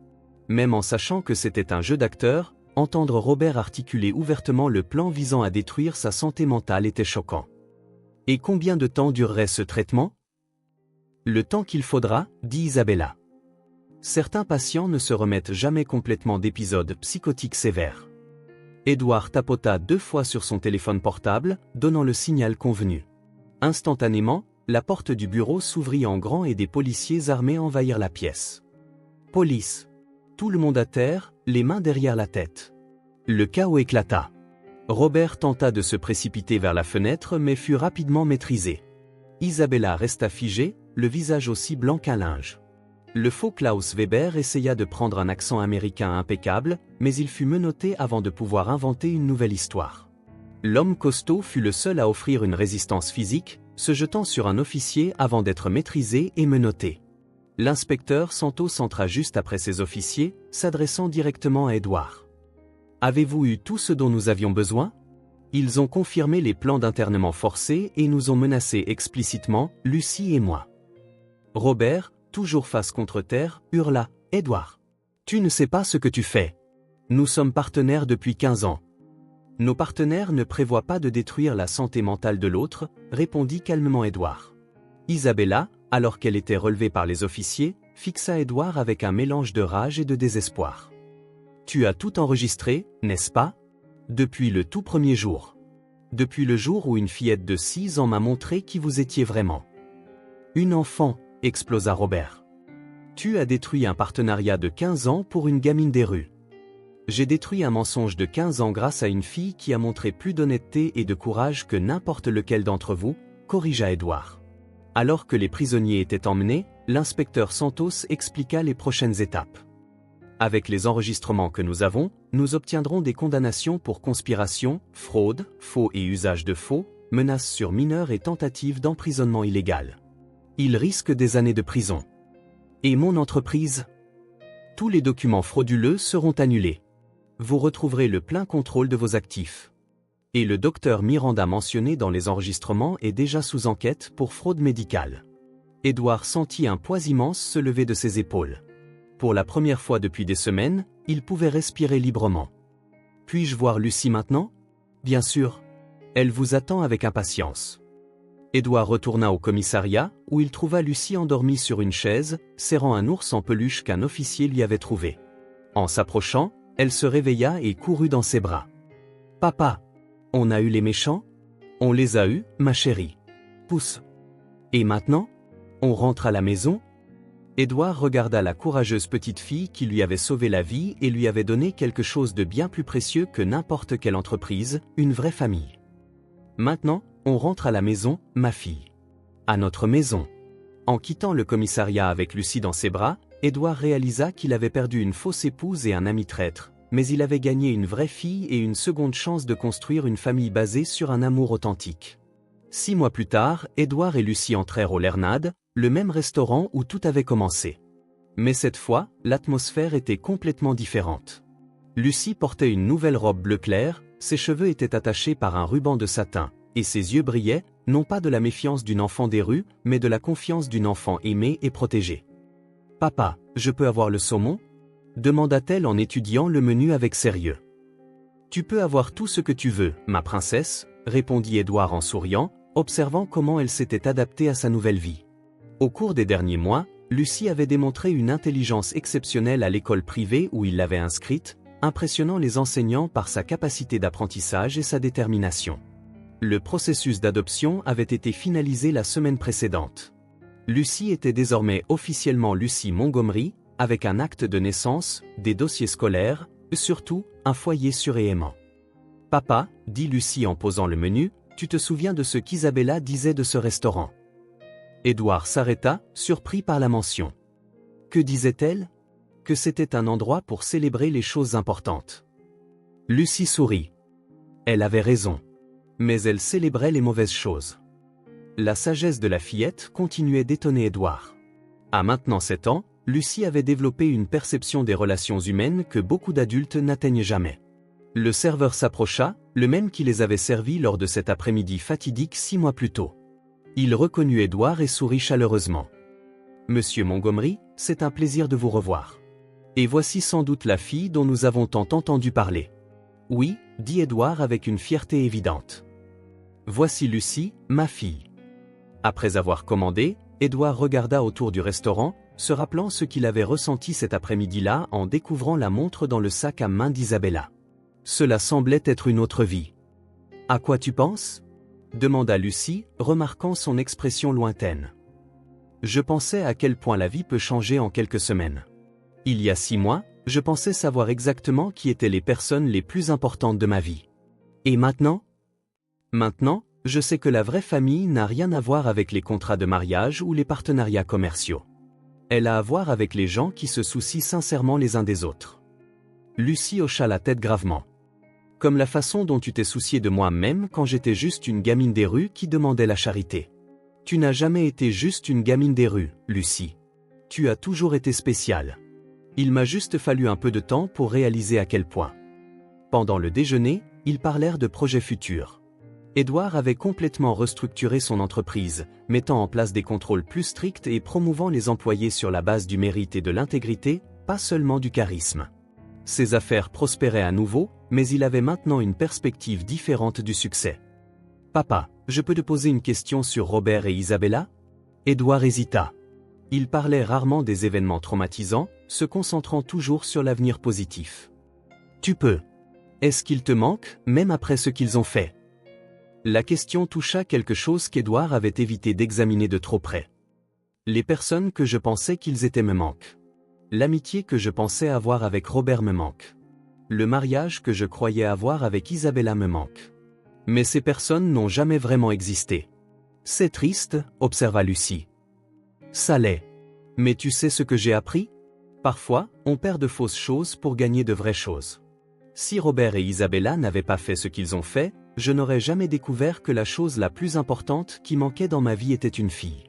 Même en sachant que c'était un jeu d'acteur, entendre Robert articuler ouvertement le plan visant à détruire sa santé mentale était choquant. Et combien de temps durerait ce traitement ? Le temps qu'il faudra, dit Isabella. Certains patients ne se remettent jamais complètement d'épisodes psychotiques sévères. Édouard tapota 2 fois sur son téléphone portable, donnant le signal convenu. Instantanément, la porte du bureau s'ouvrit en grand et des policiers armés envahirent la pièce. Police. Tout le monde à terre, les mains derrière la tête. Le chaos éclata. Robert tenta de se précipiter vers la fenêtre mais fut rapidement maîtrisé. Isabella resta figée, le visage aussi blanc qu'un linge. Le faux Klaus Weber essaya de prendre un accent américain impeccable, mais il fut menotté avant de pouvoir inventer une nouvelle histoire. L'homme costaud fut le seul à offrir une résistance physique, se jetant sur un officier avant d'être maîtrisé et menotté. L'inspecteur Santos entra juste après ces officiers, s'adressant directement à Édouard. « Avez-vous eu tout ce dont nous avions besoin ? Ils ont confirmé les plans d'internement forcé et nous ont menacés explicitement, Lucie et moi. » Robert, toujours face contre terre, hurla « Édouard, tu ne sais pas ce que tu fais. Nous sommes partenaires depuis 15 ans. » Nos partenaires ne prévoient pas de détruire la santé mentale de l'autre, répondit calmement Édouard. Isabella, alors qu'elle était relevée par les officiers, fixa Édouard avec un mélange de rage et de désespoir. Tu as tout enregistré, n'est-ce pas ? Depuis le tout premier jour. Depuis le jour où une fillette de 6 ans m'a montré qui vous étiez vraiment. Une enfant, explosa Robert. Tu as détruit un partenariat de 15 ans pour une gamine des rues. J'ai détruit un mensonge de 15 ans grâce à une fille qui a montré plus d'honnêteté et de courage que n'importe lequel d'entre vous, corrigea Édouard. Alors que les prisonniers étaient emmenés, l'inspecteur Santos expliqua les prochaines étapes. Avec les enregistrements que nous avons, nous obtiendrons des condamnations pour conspiration, fraude, faux et usage de faux, menaces sur mineurs et tentative d'emprisonnement illégal. Il risque des années de prison. Et mon entreprise ? Tous les documents frauduleux seront annulés. Vous retrouverez le plein contrôle de vos actifs. Et le docteur Miranda mentionné dans les enregistrements est déjà sous enquête pour fraude médicale. Édouard sentit un poids immense se lever de ses épaules. Pour la première fois depuis des semaines, il pouvait respirer librement. Puis-je voir Lucie maintenant ? Bien sûr. Elle vous attend avec impatience. Édouard retourna au commissariat, où il trouva Lucie endormie sur une chaise, serrant un ours en peluche qu'un officier lui avait trouvé. En s'approchant, elle se réveilla et courut dans ses bras. « Papa! On a eu les méchants? On les a eus, ma chérie. Pousse. Et maintenant? On rentre à la maison ?» Édouard regarda la courageuse petite fille qui lui avait sauvé la vie et lui avait donné quelque chose de bien plus précieux que n'importe quelle entreprise, une vraie famille. « Maintenant, on rentre à la maison, ma fille. À notre maison. » En quittant le commissariat avec Lucie dans ses bras, Édouard réalisa qu'il avait perdu une fausse épouse et un ami traître, mais il avait gagné une vraie fille et une seconde chance de construire une famille basée sur un amour authentique. 6 mois plus tard, Édouard et Lucie entrèrent au Lernade, le même restaurant où tout avait commencé. Mais cette fois, l'atmosphère était complètement différente. Lucie portait une nouvelle robe bleu clair, ses cheveux étaient attachés par un ruban de satin, et ses yeux brillaient, non pas de la méfiance d'une enfant des rues, mais de la confiance d'une enfant aimée et protégée. « Papa, je peux avoir le saumon ?» demanda-t-elle en étudiant le menu avec sérieux. « Tu peux avoir tout ce que tu veux, ma princesse », répondit Édouard en souriant, observant comment elle s'était adaptée à sa nouvelle vie. Au cours des derniers mois, Lucie avait démontré une intelligence exceptionnelle à l'école privée où il l'avait inscrite, impressionnant les enseignants par sa capacité d'apprentissage et sa détermination. Le processus d'adoption avait été finalisé la semaine précédente. Lucie était désormais officiellement Lucie Montgomery, avec un acte de naissance, des dossiers scolaires, surtout, un foyer sûr et aimant. « Papa, dit Lucie en posant le menu, tu te souviens de ce qu'Isabella disait de ce restaurant ?» Édouard s'arrêta, surpris par la mention. Que disait-elle? Que c'était un endroit pour célébrer les choses importantes. Lucie sourit. Elle avait raison. Mais elle célébrait les mauvaises choses. La sagesse de la fillette continuait d'étonner Édouard. À maintenant 7 ans, Lucie avait développé une perception des relations humaines que beaucoup d'adultes n'atteignent jamais. Le serveur s'approcha, le même qui les avait servis lors de cet après-midi fatidique 6 mois plus tôt. Il reconnut Édouard et sourit chaleureusement. « Monsieur Montgomery, c'est un plaisir de vous revoir. Et voici sans doute la fille dont nous avons tant entendu parler. »« Oui, » dit Édouard avec une fierté évidente. « Voici Lucie, ma fille. » Après avoir commandé, Édouard regarda autour du restaurant, se rappelant ce qu'il avait ressenti cet après-midi-là en découvrant la montre dans le sac à main d'Isabella. Cela semblait être une autre vie. « À quoi tu penses ?» demanda Lucie, remarquant son expression lointaine. « Je pensais à quel point la vie peut changer en quelques semaines. Il y a 6 mois, je pensais savoir exactement qui étaient les personnes les plus importantes de ma vie. Et maintenant ? Maintenant, je sais que la vraie famille n'a rien à voir avec les contrats de mariage ou les partenariats commerciaux. Elle a à voir avec les gens qui se soucient sincèrement les uns des autres. » Lucie hocha la tête gravement. « Comme la façon dont tu t'es soucié de moi-même quand j'étais juste une gamine des rues qui demandait la charité. Tu n'as jamais été juste une gamine des rues, Lucie. Tu as toujours été spéciale. Il m'a juste fallu un peu de temps pour réaliser à quel point. » Pendant le déjeuner, ils parlèrent de projets futurs. Édouard avait complètement restructuré son entreprise, mettant en place des contrôles plus stricts et promouvant les employés sur la base du mérite et de l'intégrité, pas seulement du charisme. Ses affaires prospéraient à nouveau, mais il avait maintenant une perspective différente du succès. « Papa, je peux te poser une question sur Robert et Isabella ?» Édouard hésita. Il parlait rarement des événements traumatisants, se concentrant toujours sur l'avenir positif. « Tu peux. Est-ce qu'ils te manquent, même après ce qu'ils ont fait ?» La question toucha quelque chose qu'Édouard avait évité d'examiner de trop près. Les personnes que je pensais qu'ils étaient me manquent. L'amitié que je pensais avoir avec Robert me manque. Le mariage que je croyais avoir avec Isabella me manque. Mais ces personnes n'ont jamais vraiment existé. C'est triste, observa Lucie. Ça l'est. Mais tu sais ce que j'ai appris? Parfois, on perd de fausses choses pour gagner de vraies choses. Si Robert et Isabella n'avaient pas fait ce qu'ils ont fait, je n'aurais jamais découvert que la chose la plus importante qui manquait dans ma vie était une fille.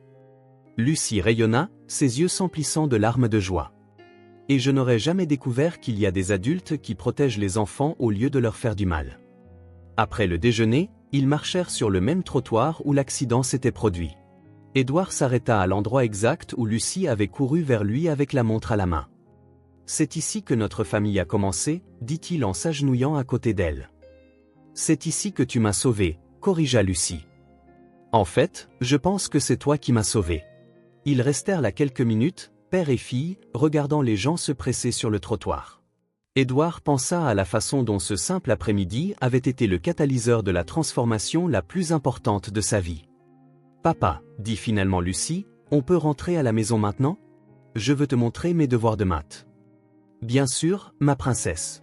Lucie rayonna, ses yeux s'emplissant de larmes de joie. Et je n'aurais jamais découvert qu'il y a des adultes qui protègent les enfants au lieu de leur faire du mal. Après le déjeuner, ils marchèrent sur le même trottoir où l'accident s'était produit. Édouard s'arrêta à l'endroit exact où Lucie avait couru vers lui avec la montre à la main. « C'est ici que notre famille a commencé, dit-il en s'agenouillant à côté d'elle. C'est ici que tu m'as sauvé, corrigea Lucie. En fait, je pense que c'est toi qui m'as sauvé. Ils restèrent là quelques minutes, père et fille, regardant les gens se presser sur le trottoir. Édouard pensa à la façon dont ce simple après-midi avait été le catalyseur de la transformation la plus importante de sa vie. « Papa, dit finalement Lucie, on peut rentrer à la maison maintenant? Je veux te montrer mes devoirs de maths. »« Bien sûr, ma princesse. »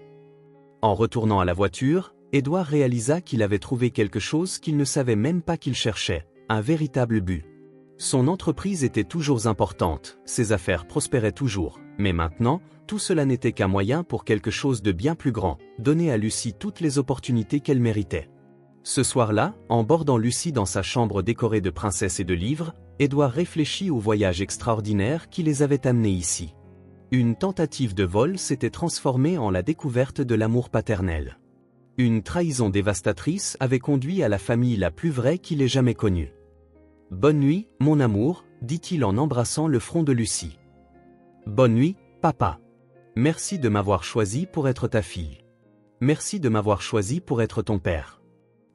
En retournant à la voiture, Édouard réalisa qu'il avait trouvé quelque chose qu'il ne savait même pas qu'il cherchait, un véritable but. Son entreprise était toujours importante, ses affaires prospéraient toujours, mais maintenant, tout cela n'était qu'un moyen pour quelque chose de bien plus grand, donner à Lucie toutes les opportunités qu'elle méritait. Ce soir-là, en bordant Lucie dans sa chambre décorée de princesses et de livres, Édouard réfléchit au voyage extraordinaire qui les avait amenés ici. Une tentative de vol s'était transformée en la découverte de l'amour paternel. Une trahison dévastatrice avait conduit à la famille la plus vraie qu'il ait jamais connue. « Bonne nuit, mon amour, dit-il en embrassant le front de Lucie. « Bonne nuit, papa. Merci de m'avoir choisi pour être ta fille. Merci de m'avoir choisi pour être ton père. »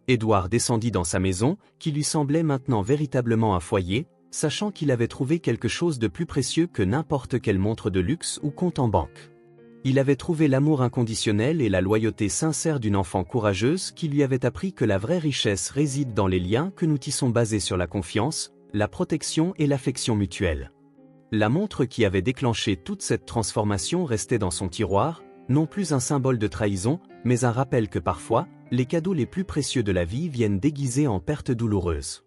Édouard descendit dans sa maison, qui lui semblait maintenant véritablement un foyer, sachant qu'il avait trouvé quelque chose de plus précieux que n'importe quelle montre de luxe ou compte en banque. Il avait trouvé l'amour inconditionnel et la loyauté sincère d'une enfant courageuse qui lui avait appris que la vraie richesse réside dans les liens que nous tissons basés sur la confiance, la protection et l'affection mutuelle. La montre qui avait déclenché toute cette transformation restait dans son tiroir, non plus un symbole de trahison, mais un rappel que parfois, les cadeaux les plus précieux de la vie viennent déguisés en pertes douloureuses.